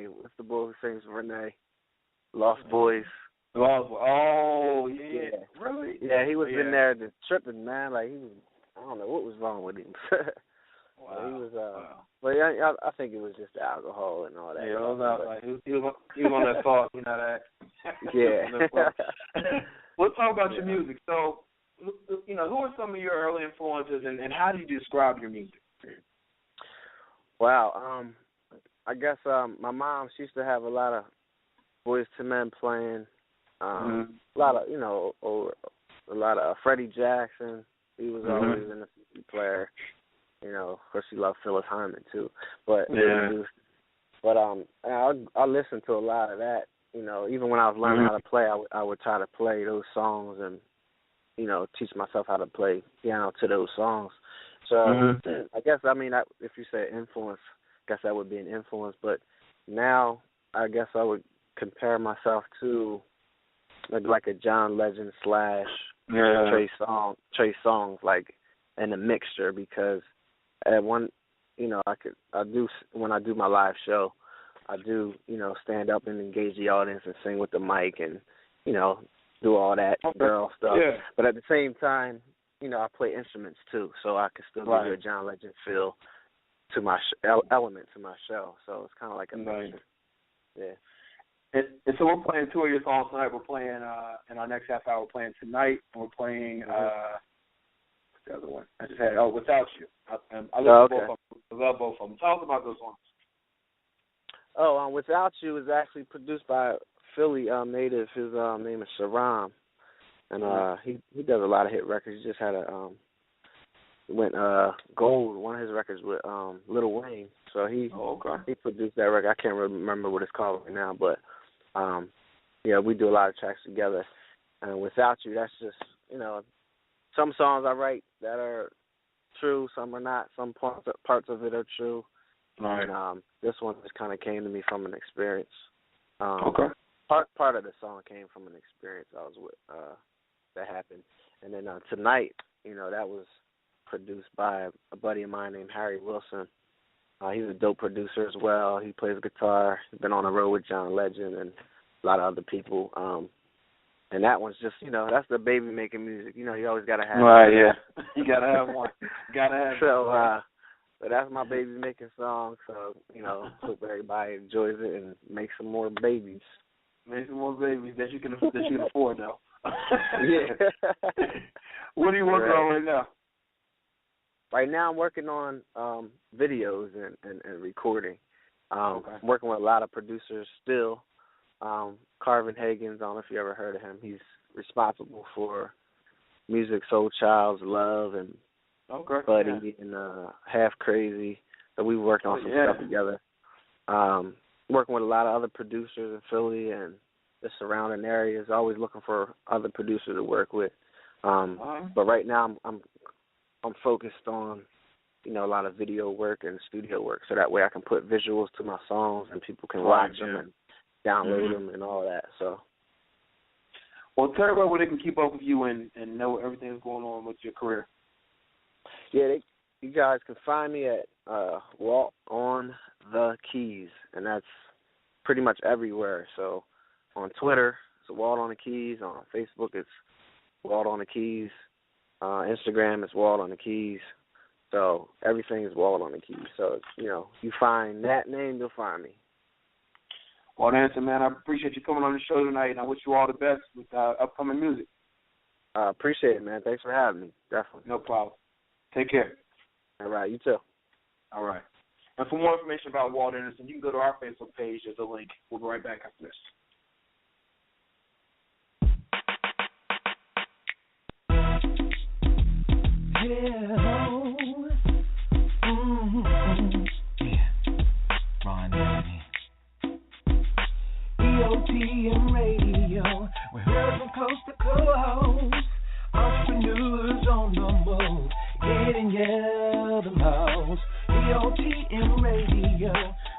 What's the boy who sings Renee? Lost Boys. Oh, yeah. Really? Yeah, he was in there just tripping, man. Like, he was, I don't know what was wrong with him. Wow. He was, but yeah, I think it was just the alcohol and all that. Yeah, it was like, he was on that thought, that. Yeah. Let's talk about your music. So, who are some of your early influences, and how do you describe your music? Wow. I guess my mom, she used to have a lot of Boyz II Men playing. A lot of, a lot of Freddie Jackson. He was always in the CD player. You know, of course, she loved Phyllis Hyman too. But yeah. I listened to a lot of that. You know, even when I was learning how to play, I would try to play those songs and, you know, teach myself how to play piano to those songs. So I guess, I mean, if you say influence, I guess that would be an influence. But now I guess I would compare myself to like a John Legend / Trey Songz, like in a mixture, because at one, you know, when I do my live show, I do, you know, stand up and engage the audience and sing with the mic and, you know, do all that girl stuff. Yeah. But at the same time, you know, I play instruments too, so I can still give you a John Legend feel to my element to my show. So it's kind of like a mixture. Yeah. And so we're playing two of your songs tonight. We're playing in our next half hour. We're playing Tonight, and we're playing what's the other one? I just had Without You. I love both of them. Tell us about those songs. Without You is actually produced by a Philly native. His name is Sharam, and he does a lot of hit records. He just had went gold, one of his records with Lil Wayne. So he produced that record. I can't remember what it's called right now, but yeah, we do a lot of tracks together. And Without You, that's just, you know, some songs I write that are true, some are not. Some parts of it are true. Right. And this one just kind of came to me from an experience. Part of the song came from an experience I was with that happened. And then Tonight, you know, that was produced by a buddy of mine named Harry Wilson. He's a dope producer as well. He plays guitar. He's been on the road with John Legend and a lot of other people. And that one's just, you know, that's the baby making music. You know, you always got to have it. Yeah. You got to have one. So that's my baby making song. So, you know, hope everybody enjoys it and make some more babies. Make some more babies that you can afford now. Yeah. What are you working on right now? Right now I'm working on videos and recording. I'm working with a lot of producers still. Carvin Hagens, I don't know if you ever heard of him. He's responsible for Music Soul Child's Love and Buddy and Half Crazy. So we worked on some stuff together. Working with a lot of other producers in Philly and the surrounding areas. Always looking for other producers to work with. But right now I'm focused on, you know, a lot of video work and studio work, so that way I can put visuals to my songs and people can watch them and download them and all that. So, well, tell everybody where they can keep up with you and know everything that's going on with your career. Yeah, you guys can find me at Walt on the Keys, and that's pretty much everywhere. So on Twitter, it's Walt on the Keys. On Facebook, it's Walt on the Keys. Instagram is Walt on the Keys. So everything is Walt on the Keys. So, you know, you find that name, you'll find me. Walt Anderson, man, I appreciate you coming on the show tonight, and I wish you all the best with upcoming music. I appreciate it, man. Thanks for having me. Definitely. No problem. Take care. All right, you too. All right. And for more information about Walt Anderson, you can go to our Facebook page. There's a link. We'll be right back after this. EOTM Radio, we're heard from coast to coast. Entrepreneurs on the move, getting the most. EOTM Radio,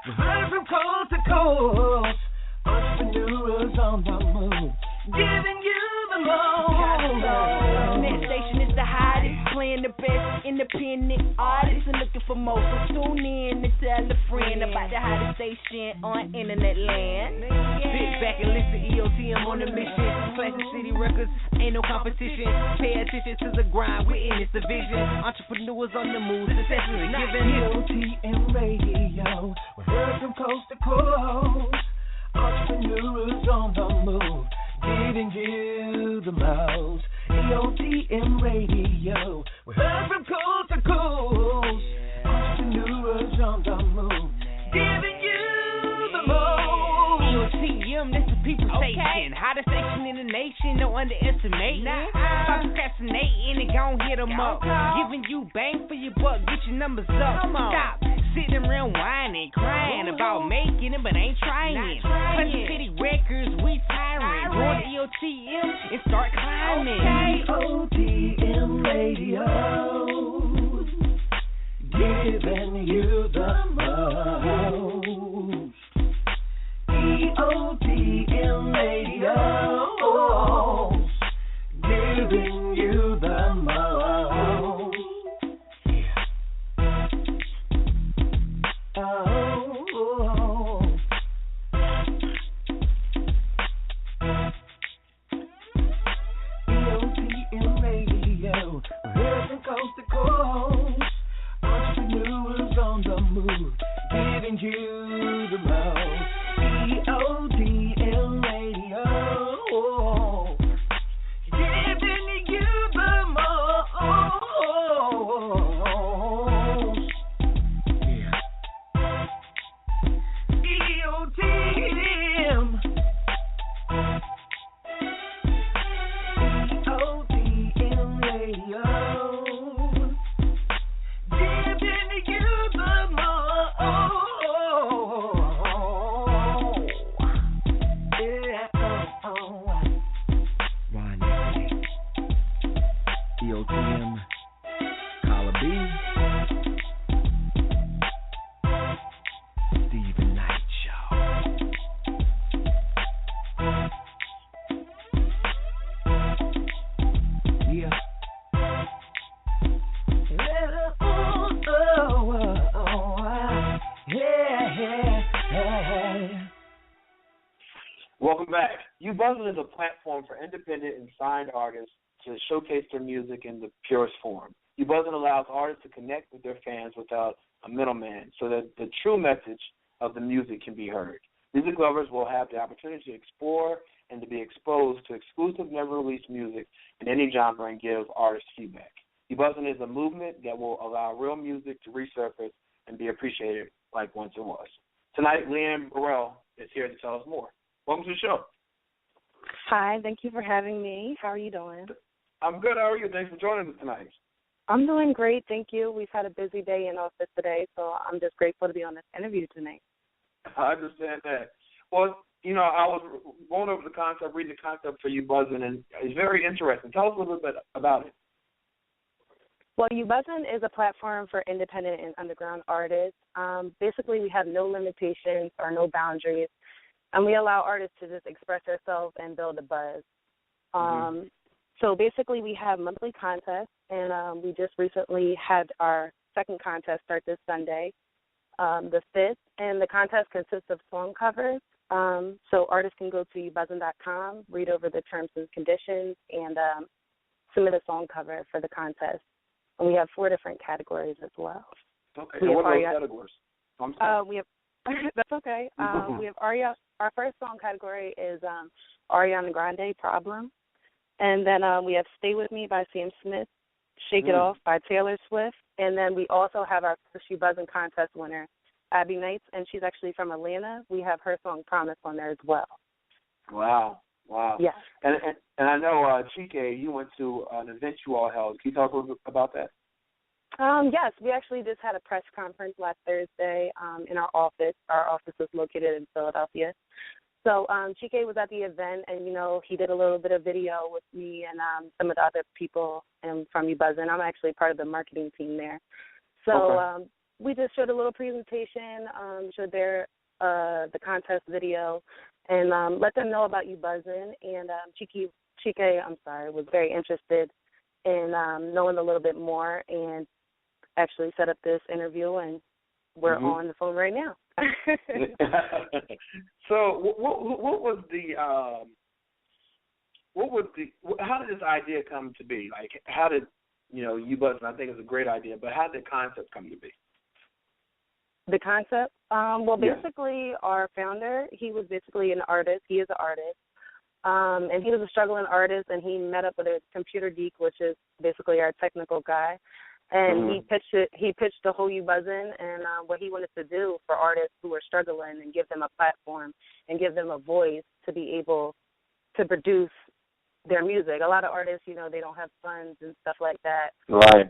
we're heard from coast to coast. Entrepreneurs on the move, giving you the most. Net station is the hottest, playing the best independent artists and looking for more. So tune in and tell a friend about the hottest station on internet land. Sit back and listen, EOTM on the mission. Classic City Records, ain't no competition. Pay attention to the grind, we're in this division. Entrepreneurs on the move, success is given. EOTM Radio, we're heard from coast to coast. Entrepreneurs on the move, giving you the most. EOTM Radio, we're heard from coast to coast. Entrepreneurs on the move, giving you the most. EOTM, that's the people station. Hottest station in the domination, no underestimating. Stop procrastinating and gon' hit 'em up. Giving you bang for your buck, get your numbers up. Stop sitting around whining, crying about making it, but ain't trying. Punch City Records, we tyrant. Join EOTM and start climbing. EOTM Radio, giving you the most. EOTM Radio, giving you the most. EOTM Radio, heard from coast to coast. Entrepreneurs on the move, giving you the most. EOTM Radio, giving you the most. Yeah. EOTM. EOTM Radio, giving you the most. EOTM, Collar B, Stephen Knight Show. Yeah. Welcome back. Ubuzzin is a platform for independent and signed artists to showcase their music in the purest form. Ubuzzin allows artists to connect with their fans without a middleman so that the true message of the music can be heard. Music lovers will have the opportunity to explore and to be exposed to exclusive, never-released music in any genre and give artists feedback. Ubuzzin is a movement that will allow real music to resurface and be appreciated like once it was. Tonight, Leanne Burrell is here to tell us more. Welcome to the show. Hi, thank you for having me. How are you doing? I'm good. How are you? Thanks for joining us tonight. I'm doing great, thank you. We've had a busy day in office today, so I'm just grateful to be on this interview tonight. I understand that. Well, you know, I was going over the concept, reading the concept for Ubuzzin, and it's very interesting. Tell us a little bit about it. Well, Ubuzzin is a platform for independent and underground artists. Basically, we have no limitations or no boundaries, and we allow artists to just express themselves and build a buzz. So basically, we have monthly contests, and we just recently had our second contest start this Sunday, the 5th, and the contest consists of song covers. So artists can go to ubuzzin.com, read over the terms and conditions, and submit a song cover for the contest. And we have 4 different categories as well. Okay, and what are those categories? I'm sorry. We have that's okay. We have Aria. Our first song category is Ariana Grande, Problem. And then we have Stay With Me by Sam Smith, Shake It Off by Taylor Swift. And then we also have our first Ubuzzin contest winner, Abby Knights, and she's actually from Atlanta. We have her song Promise on there as well. Wow. Yes. And I know, Chike, you went to an event you all held. Can you talk a little bit about that? Yes, we actually just had a press conference last Thursday in our office. Our office is located in Philadelphia. So Chike was at the event, and, you know, he did a little bit of video with me and some of the other people from Ubuzzin. I'm actually part of the marketing team there. So we just showed a little presentation, showed their the contest video, and let them know about Ubuzzin. And Chike, was very interested in knowing a little bit more and actually set up this interview, and we're on the phone right now. So what was the how did this idea come to be? Like, how did, you know, Ubuzzin, I think it's a great idea, but how did the concept come to be? The concept? Basically, our founder, he was basically an artist. He is an artist. And he was a struggling artist, and he met up with a computer geek, which is basically our technical guy. And he pitched the whole Ubuzzin and what he wanted to do for artists who are struggling and give them a platform and give them a voice to be able to produce their music. A lot of artists, you know, they don't have funds and stuff like that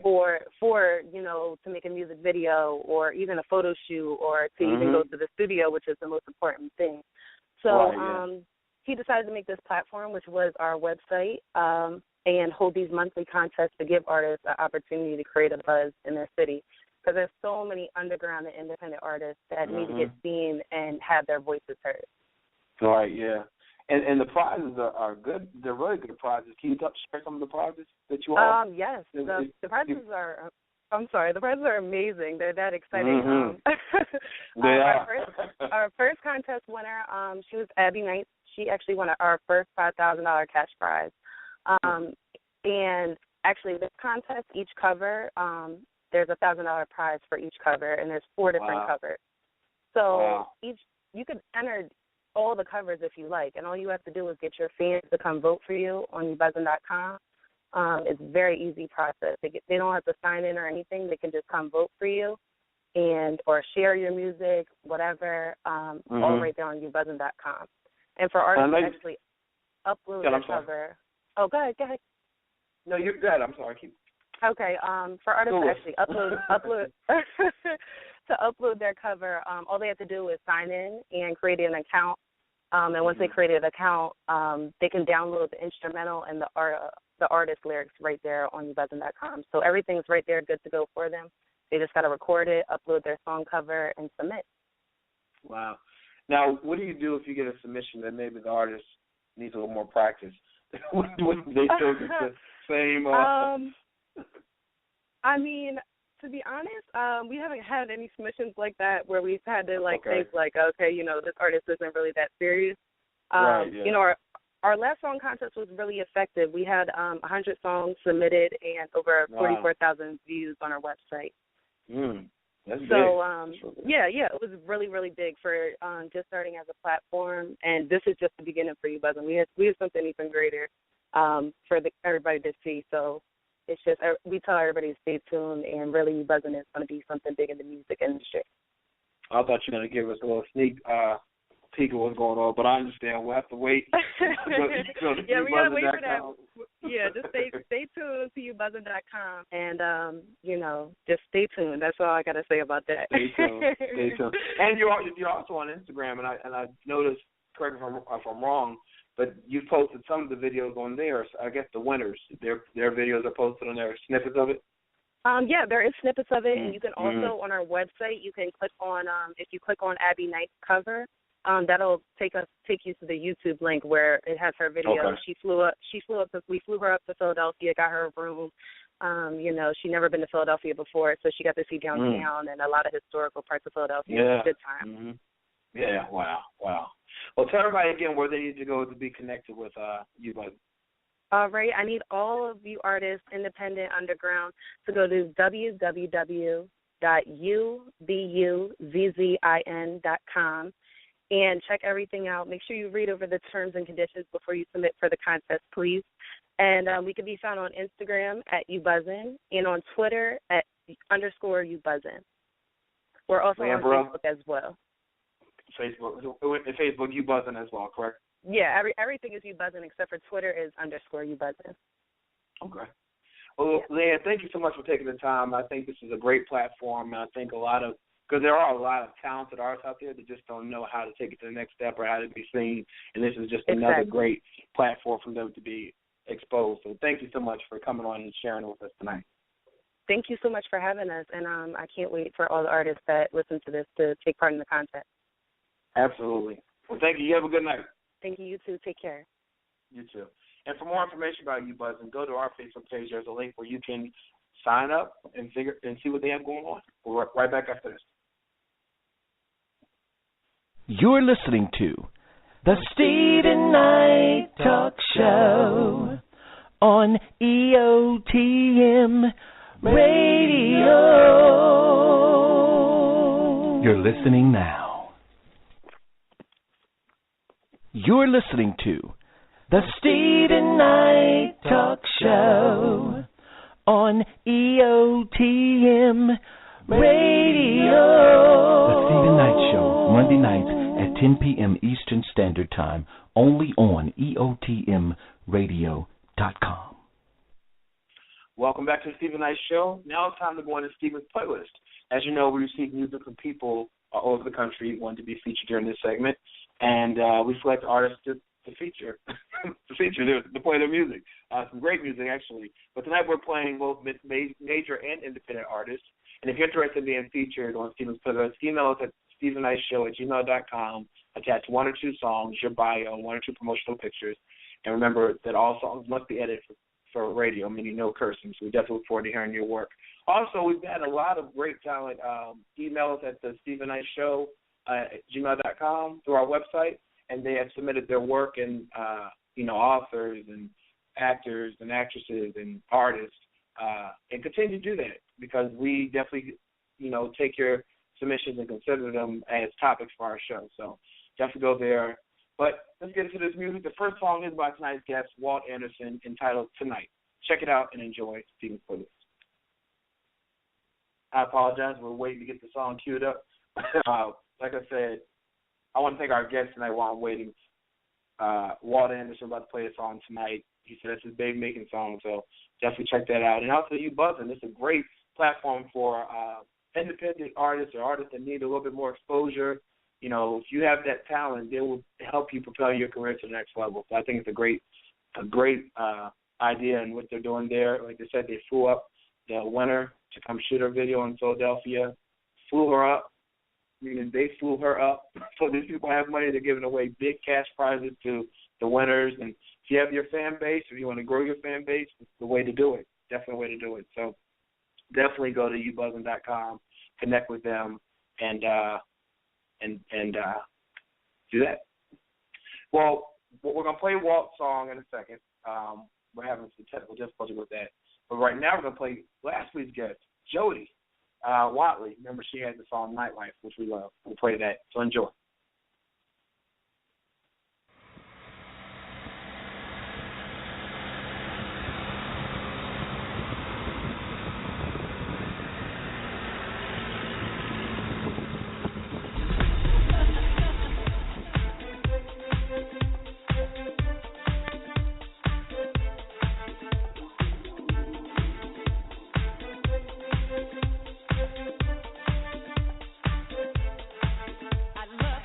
for you know, to make a music video or even a photo shoot or to even go to the studio, which is the most important thing. So he decided to make this platform, which was our website, and hold these monthly contests to give artists an opportunity to create a buzz in their city. Because there's so many underground and independent artists that need to get seen and have their voices heard. Right, yeah. And the prizes are good. They're really good prizes. Can you share some of the prizes that you offer? Yes. The prizes are, I'm sorry, the prizes are amazing. They're that exciting. Our first contest winner, she was Abby Knight. She actually won our first $5,000 cash prize. And actually, this contest, each cover, there's a $1,000 prize for each cover, and there's 4 different covers. So you could enter all the covers if you like, and all you have to do is get your fans to come vote for you on Ubuzzin.com. It's a very easy process. They don't have to sign in or anything. They can just come vote for you or share your music, whatever, all right there on Ubuzzin.com. And for artists to actually upload their cover. Oh, go ahead. No, you're good. I'm sorry. Okay. For artists to actually upload to upload their cover, all they have to do is sign in and create an account. And once they create an account, they can download the instrumental and the artist lyrics right there on Ubuzzin.com. So everything's right there, good to go for them. They just got to record it, upload their song cover, and submit. Wow. Now, what do you do if you get a submission that maybe the artist needs a little more practice? Would they still get the same? I mean, to be honest, we haven't had any submissions like that where we've had to think like, okay, you know, this artist isn't really that serious. You know, our last song contest was really effective. We had 100 songs submitted and over 44,000 views on our website. That's big. It was really, really big for just starting as a platform, and this is just the beginning for Ubuzzin. We have something even greater for everybody to see. So it's just we tell everybody to stay tuned, and really Ubuzzin is going to be something big in the music industry. I thought you were going to give us a little sneak peek of what's going on, but I understand we'll have to wait. We gotta wait for that. Yeah, just stay tuned to Ubuzzin.com, and you know, just stay tuned. That's all I gotta say about that. Stay tuned. And you're also on Instagram, and I noticed. Correct me if I'm wrong, but you posted some of the videos on there. So I guess the winners, their videos are posted on there. Snippets of it. There is snippets of it, and you can also on our website. You can click on if you click on Abby Knight's cover. That'll take you to the YouTube link where it has her video. Okay. We flew her up to Philadelphia, got her a room. You know, she'd never been to Philadelphia before, so she got to see downtown and a lot of historical parts of Philadelphia. Yeah. It was a good time. Yeah, wow. Well, tell everybody again where they need to go to be connected with you, bud. All right, I need all of you artists, independent, underground, to go to www.ubuzzin.com. And check everything out. Make sure you read over the terms and conditions before you submit for the contest, please. And we can be found on Instagram at Ubuzzin and on Twitter at _Ubuzzin. We're also on Facebook as well. Facebook Ubuzzin as well, correct? Yeah, everything is Ubuzzin except for Twitter is _Ubuzzin. Okay. Well, Leanne, thank you so much for taking the time. I think this is a great platform, and I think because there are a lot of talented artists out there that just don't know how to take it to the next step or how to be seen, and this is just another great platform for them to be exposed. So thank you so much for coming on and sharing it with us tonight. Thank you so much for having us, and I can't wait for all the artists that listen to this to take part in the contest. Absolutely. Well, thank you. You have a good night. Thank you. You too. Take care. You too. And for more information about Ubuzzin, go to our Facebook page. There's a link where you can sign up and see what they have going on. We'll be right back after this. You're listening to the Steven Knight Talk Show on EOTM Radio. You're listening now. You're listening to the Steven Knight Talk Show on EOTM Radio. The Steven Knight Show, Monday nights at 10 p.m. Eastern Standard Time, only on EOTMRadio.com. Welcome back to the Stephen Knight Show. Now it's time to go into Stephen's playlist. As you know, we receive music from people all over the country who want to be featured during this segment, and we select artists to feature, to play their music. Some great music, actually. But tonight we're playing both major and independent artists. And if you're interested in being featured on Stephen's playlist, email us at StephenKnightShow@gmail.com. Attach 1 or 2 songs, your bio, 1 or 2 promotional pictures. And remember that all songs must be edited for radio, meaning no cursing. So we definitely look forward to hearing your work. Also, we've had a lot of great talent. Email us at the StephenKnightShow@gmail.com through our website, and they have submitted their work and, authors and actors and actresses and artists, and continue to do that because we definitely, take your submissions and consider them as topics for our show. So definitely go there. But let's get into this music. The first song is by tonight's guest, Walt Anderson, entitled Tonight. Check it out and enjoy Stephen's playlist. I apologize. We're waiting to get the song queued up. Like I said, I want to thank our guest tonight while I'm waiting. Walt Anderson about to play a song tonight. He said it's his baby-making song, so definitely check that out. And also Ubuzzin. It's a great platform for independent artists or artists that need a little bit more exposure. If you have that talent, they will help you propel your career to the next level. So I think it's a great idea in what they're doing there. Like they said, they flew up the winner to come shoot her video in Philadelphia, flew her up, meaning they flew her up. So these people have money. They're giving away big cash prizes to the winners. And if you have your fan base, if you want to grow your fan base, it's the way to do it. Definitely a way to do it. So definitely go to ubuzzin.com, connect with them, and do that. Well, we're going to play Walt's song in a second. We're having some technical difficulty with that. But right now we're going to play last week's guest, Jody Watley. Remember, she had the song Nightlife, which we love. We'll play that. So enjoy. I love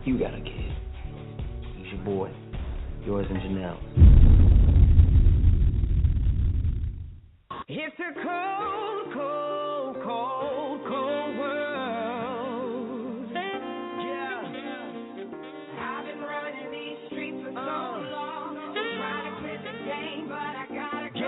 you got a kid. It's your boy, yours and Janelle. It's a cold, cold, cold, cold world. Yeah. I've been running these streets for so long. Trying to quit the game, but I gotta go.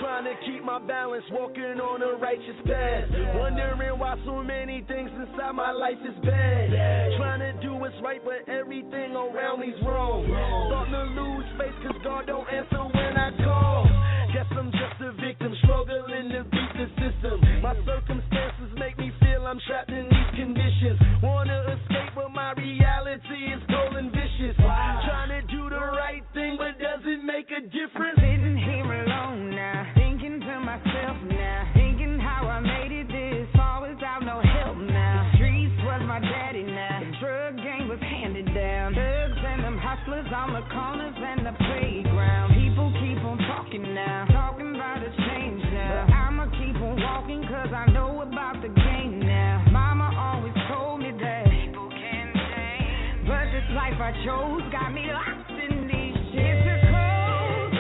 Trying to keep my balance, walking on a righteous path. Wondering why so many things inside my life is bad. Trying to do what's right, but everything around me's wrong. Starting to lose faith, cause God don't answer when I call. Guess I'm just a victim, struggling to beat the system. My circumstances make me feel I'm trapped in these conditions. Wanna escape, but my reality is cold and vicious. Trying to do the right thing, but does it make a difference? Sitting here alone now, thinking to myself now, thinking how I made it this far without no help now. The streets was my daddy now, the drug game was handed down. Thugs and them hustlers on the corners and the playground. People keep on talking now, talking about a change now. But I'ma keep on walking cause I know about the game now. Mama always told me that people can change, but this life I chose got me lost in these shit. It's a cold,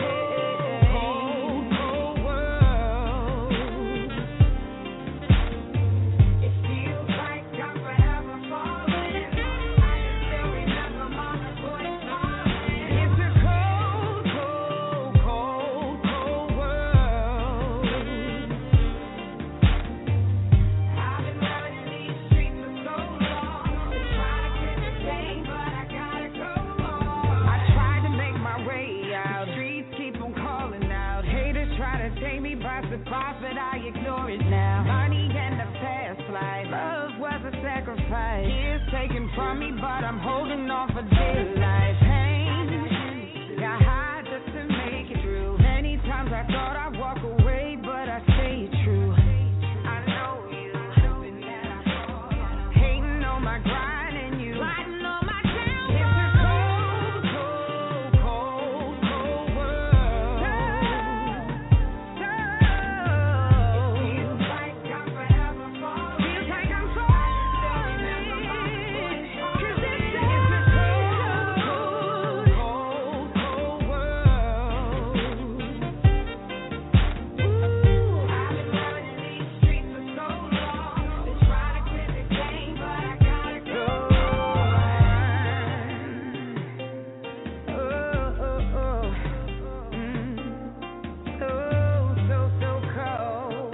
cold, cold world. It feels like I'm forever falling. I can still remember Mama's voice calling. It's a cold, cold, cold, cold world. I've been running these streets for so long. Trying to quit the game, but I gotta go on. I tried to make my way out. Streets keep on calling out. Haters try to take me by surprise, but I ignore it now. Money and the past life. Love was a sacrifice. Years taken from me, but I'm holding on for dear life. Pain, got high just to make it through. Many times I thought I'd walk away, but I stayed true. I know you, hoping that I fall. Hating on my grind and you plotting on my downfall. It's a cold, cold, cold, cold world. It feels like I'm forever falling. Feels like I'm falling. Cause it's a cold, cold, cold, cold world. I've been running these streets for so long. Been trying to quit the game, but I gotta go so cold.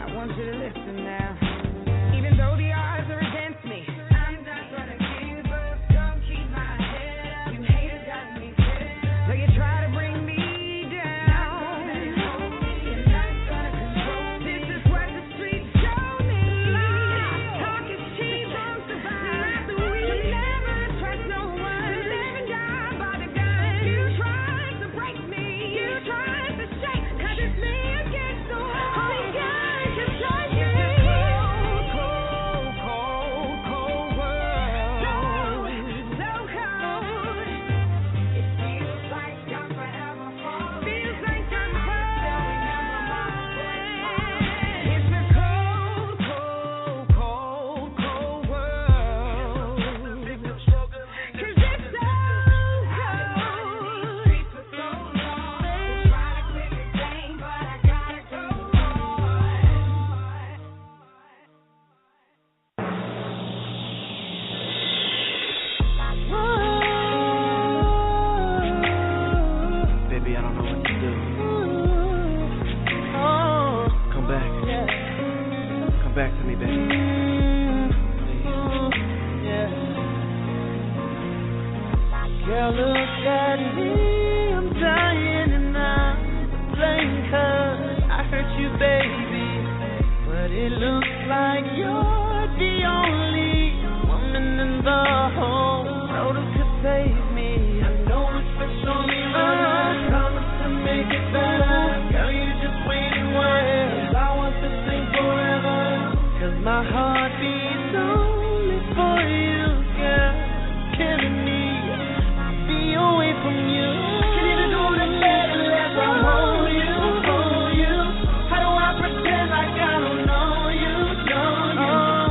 I want you to listen now. Even though the odds are against me, I'm not gonna give up. Don't keep my head up. You haters got me fed up. So you try to bring me down. You're not gonna control me. This is what the streets show me. Talk is cheap, don't survive. You'll never trust no one. Never die by the gun. You tried to break me. You tried to shake. Cause it's me against the wall. Only God can touch me. Cold, cold, cold world. So cold. It feels like I'm forever falling. Feels like I'm falling. It's a cold, cold, cold, cold world. Cause it's so cold. Streets for so long. Try to quit the game, but I gotta go Baby, I don't know what to do. Come back. Come back to me, baby. Girl, look at me, I'm dying and I'm playing cause I hurt you, baby. But it looks like you're the only woman in the whole world who could save me. I know it's fresh on me, but I promise to make it better. Girl, you just wait and wait, 'cause I want this thing forever. 'Cause my heart beats only for you, girl. Killing me, be away from you. Can you do the better as I hold you, hold you? How do I pretend like I don't know you, know you?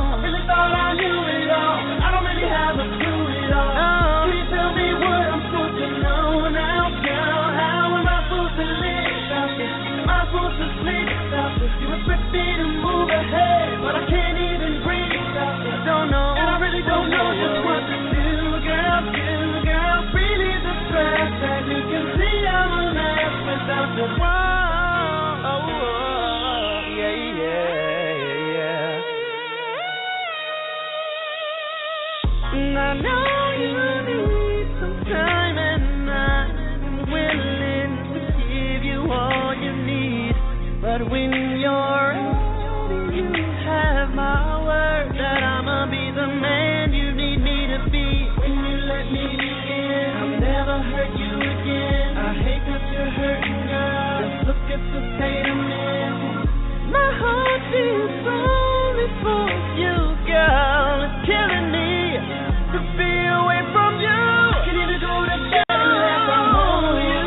I know you need some time, and I'm willing to give you all you need. But when you're ready, you have my word that I'ma be the man you need me to be. When you let me in, I'll never hurt you again. I hate that you're hurting, girl. Just look at the state I'm in. My heart beats only for you, girl. It's killing me to be away from you. Can you go to bed unless I hold you?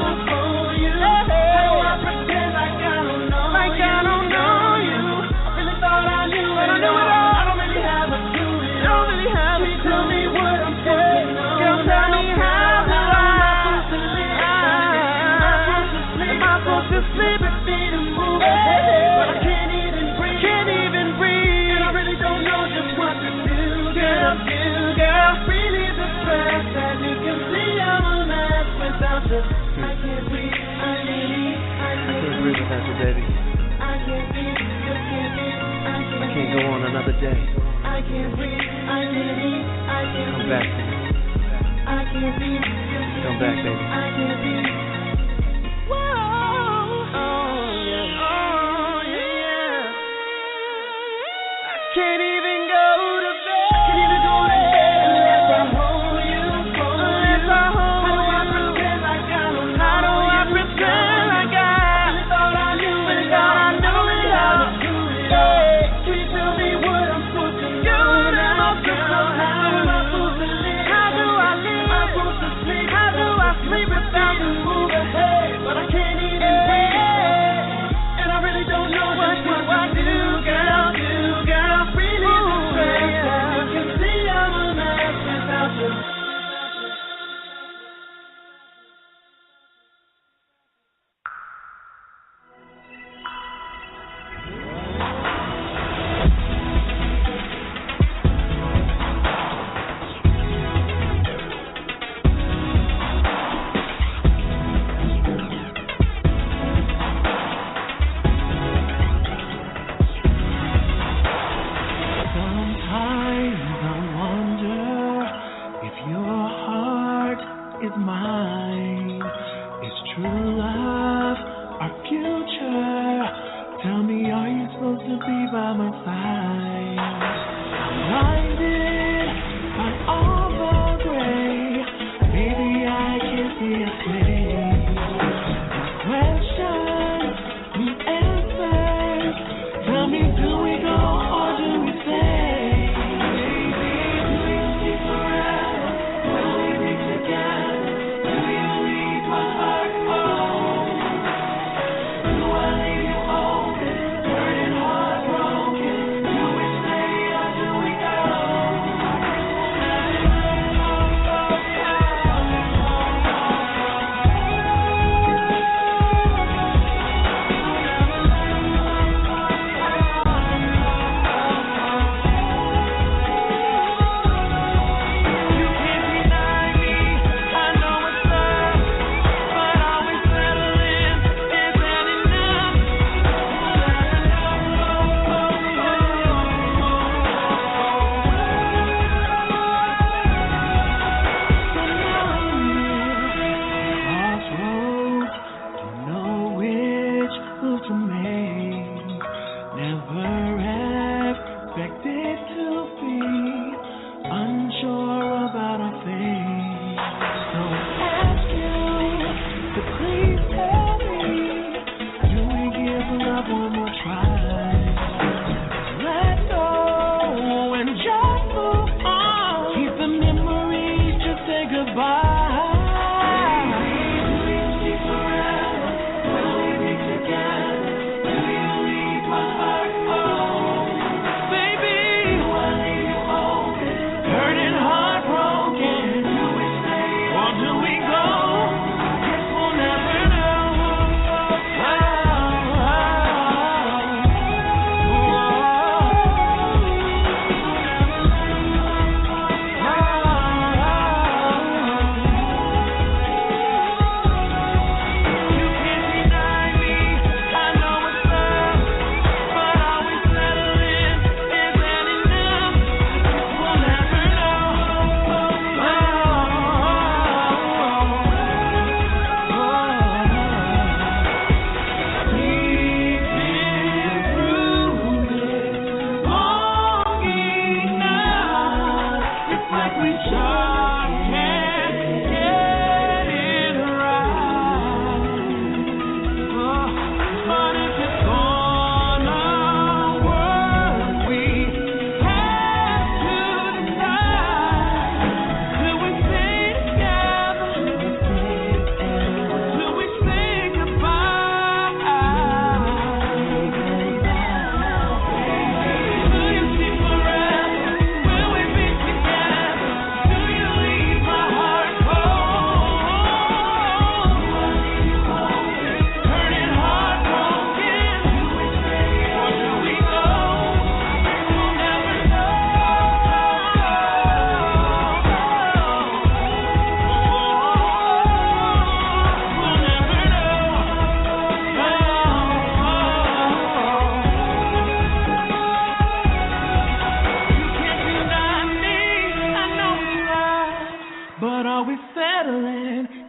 How do I pretend like I don't know you? I really thought I knew it all. I don't really have a clue. Can you tell me what I'm supposed to know? Girl, tell me how am I supposed to live? Am I supposed to sleep with me to move ahead? But I can't even breathe. And I really don't know just what to do, girl. Really the best that you can see, I'm a mess without you. I can't breathe. I can't breathe without you, baby. I can't breathe. I can't go on another day. I can't breathe. Come back to me. I can't breathe. Come back, baby. I can't breathe. Whoa. Oh yeah. I can't even go to bed. Can't even go to bed unless I hold you. How do I pretend like I don't know? How do I pretend like I really thought I knew it all? Can you tell me what I'm supposed to do now, girl? How am I supposed to live? How do I live? Am I supposed to sleep? How do I sleep without you? Move ahead, but I can't even breathe. And I really don't know what to do, girl. Really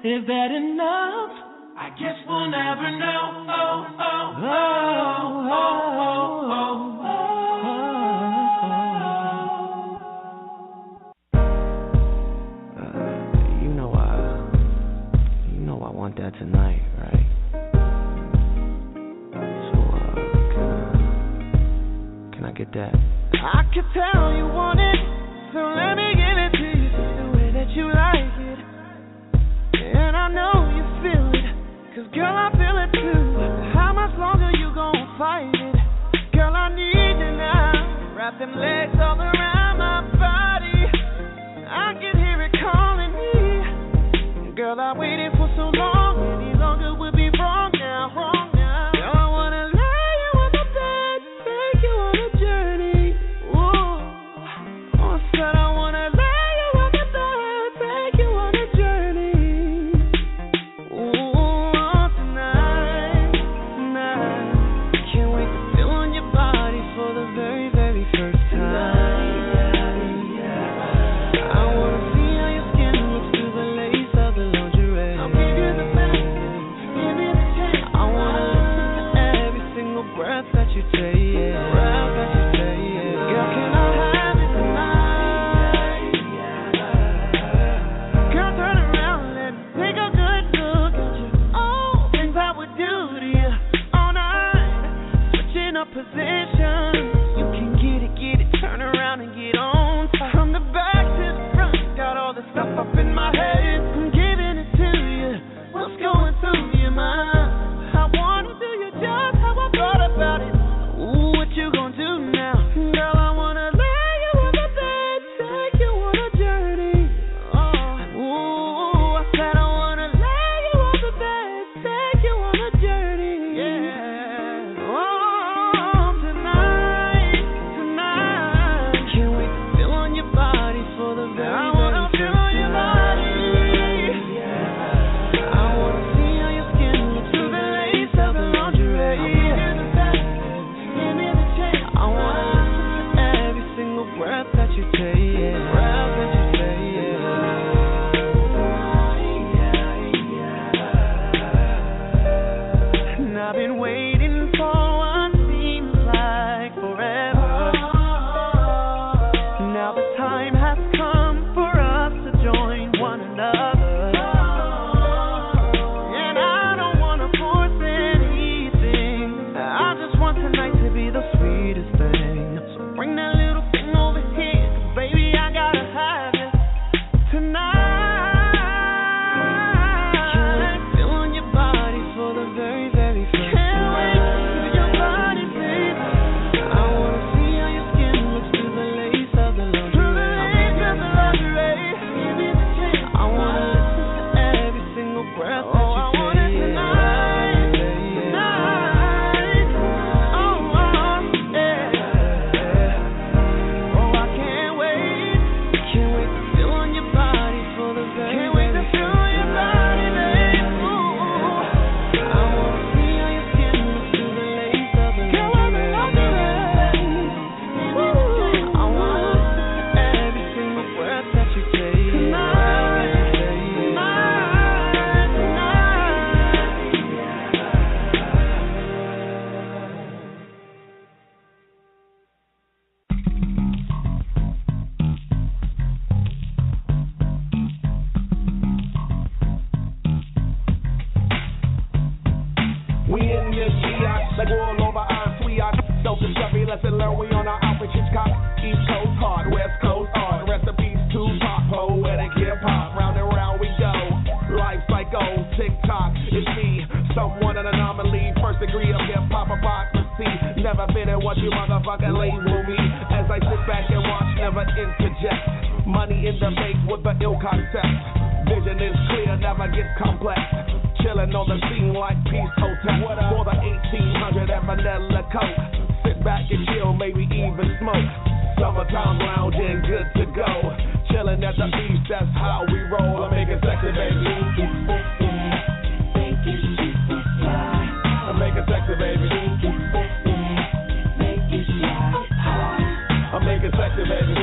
Is that enough? I guess we'll never know. Oh, oh, oh, oh, oh, oh, oh. You know I want that tonight, right? So, can I get that? I could tell you want it, so let me give it to you just the way that you like it. And I know you feel it, 'cause girl, I feel it too. How much longer you gon' fight it? Girl, I need you now. Wrap them legs all around my body. I can hear it calling me. Girl, I waited for so long, any longer would be wrong now, wrong now. Girl, I wanna lay you on the bed, take you on a journey. Ooh, I said I wanna lay you on the bed, take you on a journey. Ooh, tonight, can't wait to feel on your body for the very, very first time. I wanna see how your skin looks through the lace of the lingerie. I'll give you the best, give me the chance. I wanna listen to every single breath that you take. Girl, can I have it tonight? Girl, turn around, let me take a good look at you. All things I would do to you all night. Switching up positions, you can get it, turn around and get on top. From the back to the front, got all the stuff up in my head. I'm giving it to you, what's going through your mind? I wanna do you just how I thought about it. Ooh, what you gonna do now? Girl, I wanna lay you on the bed, take you on a journey. Ooh, I said I wanna lay you on the bed, take you on a journey. Yeah. Oh, tonight, can't wait to feel on your body for the very, I wanna feel on your body. I wanna see how your skin looks through the lace of the lingerie. I wanna listen to every single breath that you take. And I've been waiting for what seems like forever. Now the time has come for us to join one another. And I don't wanna force anything. I just want tonight to be the sweetest thing. So bring that little thing over here, 'cause baby, I gotta have it tonight. Can't wait to feel on your body for the very, very first time. Can't wait to feel your body, baby. I wanna see how your skin looks through the lace of the lingerie. Give me the chance. I wanna listen to every single breath that you take. I want it tonight, tonight. Oh, yeah. Oh, I can't wait to feel on your body for the very, can't wait to feel on your body, babe. Ooh, I wanna see how your skin looks through the lace of the lingerie. I wanna listen to every single breath that you take. Tonight, tonight, We in your G-Ox, like all over our sweet-ox. Self-discovery, lesson learned, we on our outfit, Hitchcock. East Coast hard, West Coast art. Recipes to pop, poetic hip-hop. Round and round we go. Life cycle, TikTok, it's me. Someone an anomaly, first degree of hip-hop hypocrisy. Never been in what you motherfucking label me. As I sit back and watch, never interject. Money in the bank with the ill concept. Vision is clear, never gets complex. Chillin' on the scene like Peace Hotel. For the 1800 at Vanilla Coke. Sit back and chill, maybe even smoke. Summertime lounging, good to go. Chillin' at the beach, that's how we roll. I'm making sexy, baby. I'm making sexy, baby. I'm making sexy, baby.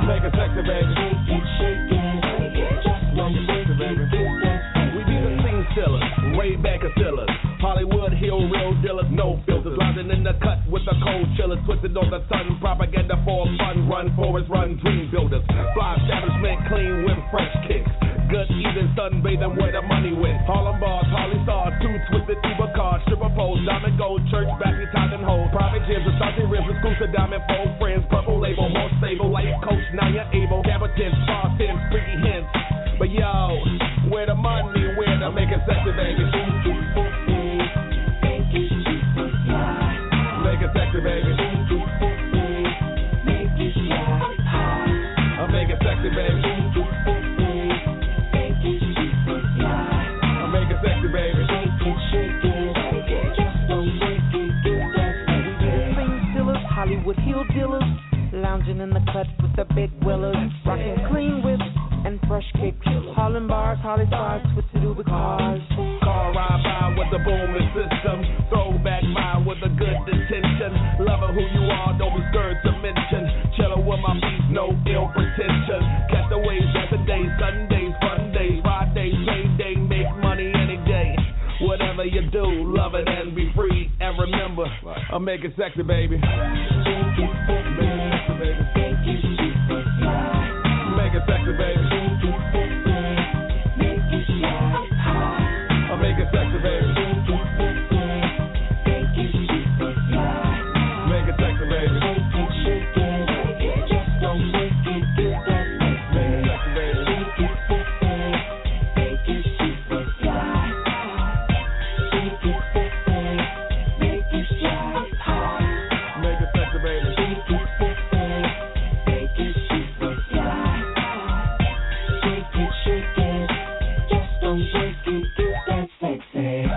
Making sexy, baby. way back Casilas. Hollywood Hill, real dealers, no filters. Lounging in the cut with the cold chillers. Twisted on the sun, propaganda for fun. Run, forest, run, dream builders. Fly establishment, clean with fresh kicks. Good eating, sunbathing, where the money went. Harlem bars, Harley stars, two twisted Uber cars, stripper poles, diamond gold, church, backy, top and hold. Private gyms, assaulting ribs, exclusive diamond, four friends, purple label, more stable, life coach, now you're able. Cabotins, spa tips, freaky hints. But yo, where the money, where to make it sexy, baby. Make it sexy, baby. Make it I'll make it sexy, baby. I'll make it sexy, baby. Hollywood heel dealers, lounging in the cut with the big willers, rocking clean whips and fresh kicks, Harlem bars, Holly stars, twisted Uber cars. Car ride by with the booming system, throwback by with a good detention. Loving who you are, don't be scared to mention. Chillin' with my beats, no ill pretension. Catch the waves, that's the days, Sundays, fun days, Fridays, payday, make money any day. Whatever you do, love it and be free. And remember, I'll make it sexy, baby. Make it sexy, baby. Make it sexy, baby. I'll make it sexy, baby. Make it sexy, baby. Just don't make it get that sexy, baby.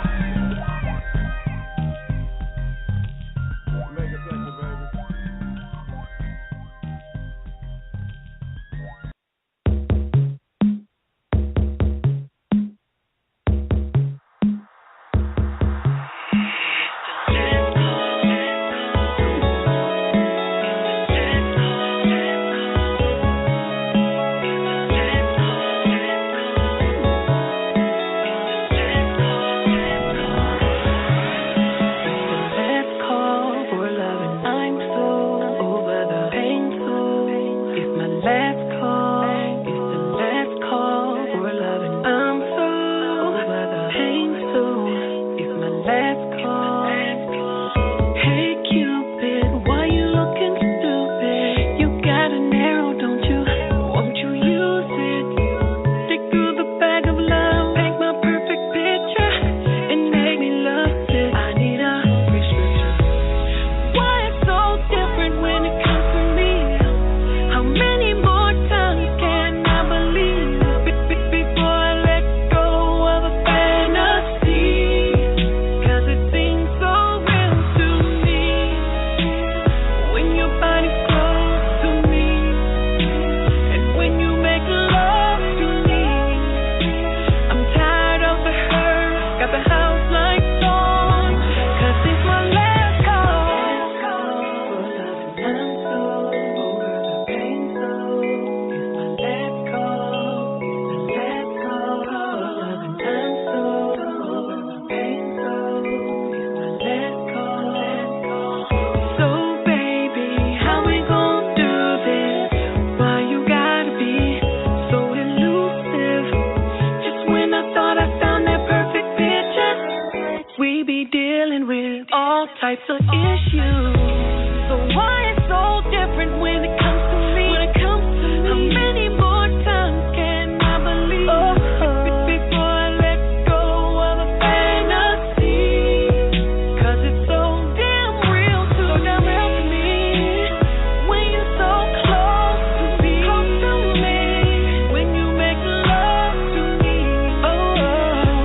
types of issues. So why it's so different when it comes to me? How many more times can I believe before I let go of a fantasy? 'Cause it's so damn real to me. When you're so close to me, when you make love to me.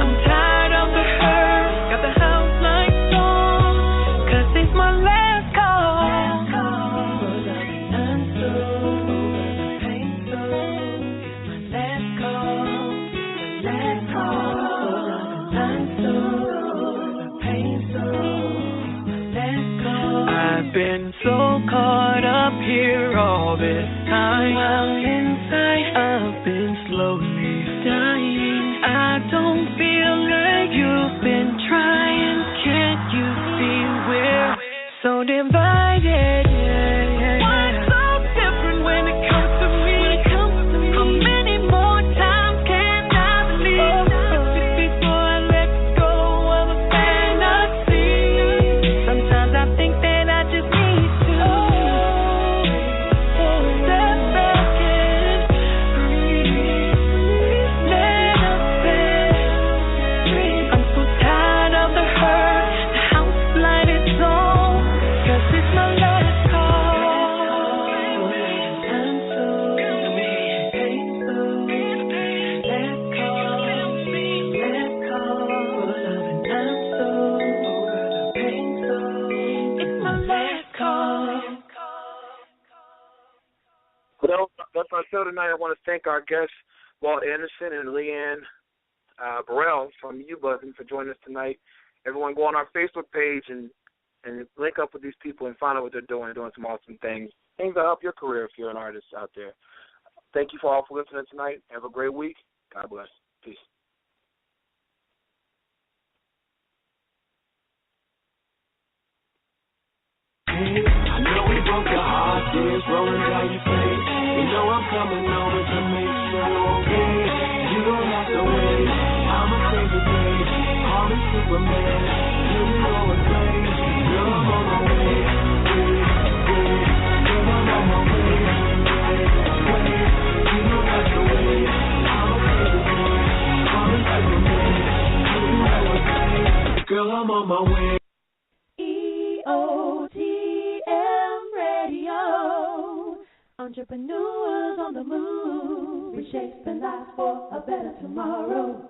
I'm tired of the hurt, got the house lights on, 'cause it's my last call. I've been so caught up here all this time, while inside I've been slowly dying. I don't feel like you show tonight, I want to thank our guests, Walt Anderson and Leanne Burrell from Ubuzzin for joining us tonight. Everyone go on our Facebook page and link up with these people and find out what they're doing some awesome things that help your career if you're an artist out there. Thank you all for listening tonight. Have a great week. God bless. Peace. I know we broke your heart, tears rolling down your face. You know I'm coming over to make sure you're okay. You don't have to wait, I'ma save the day. Call me Superman, you know it's great. Girl, I'm on my way, girl, I'm on my way. You don't have to wait, I'ma save the day. Call me Superman, you know it's great. Girl, I'm on my way. EOTM Radio, entrepreneurs on the move, reshaping lives for a better tomorrow.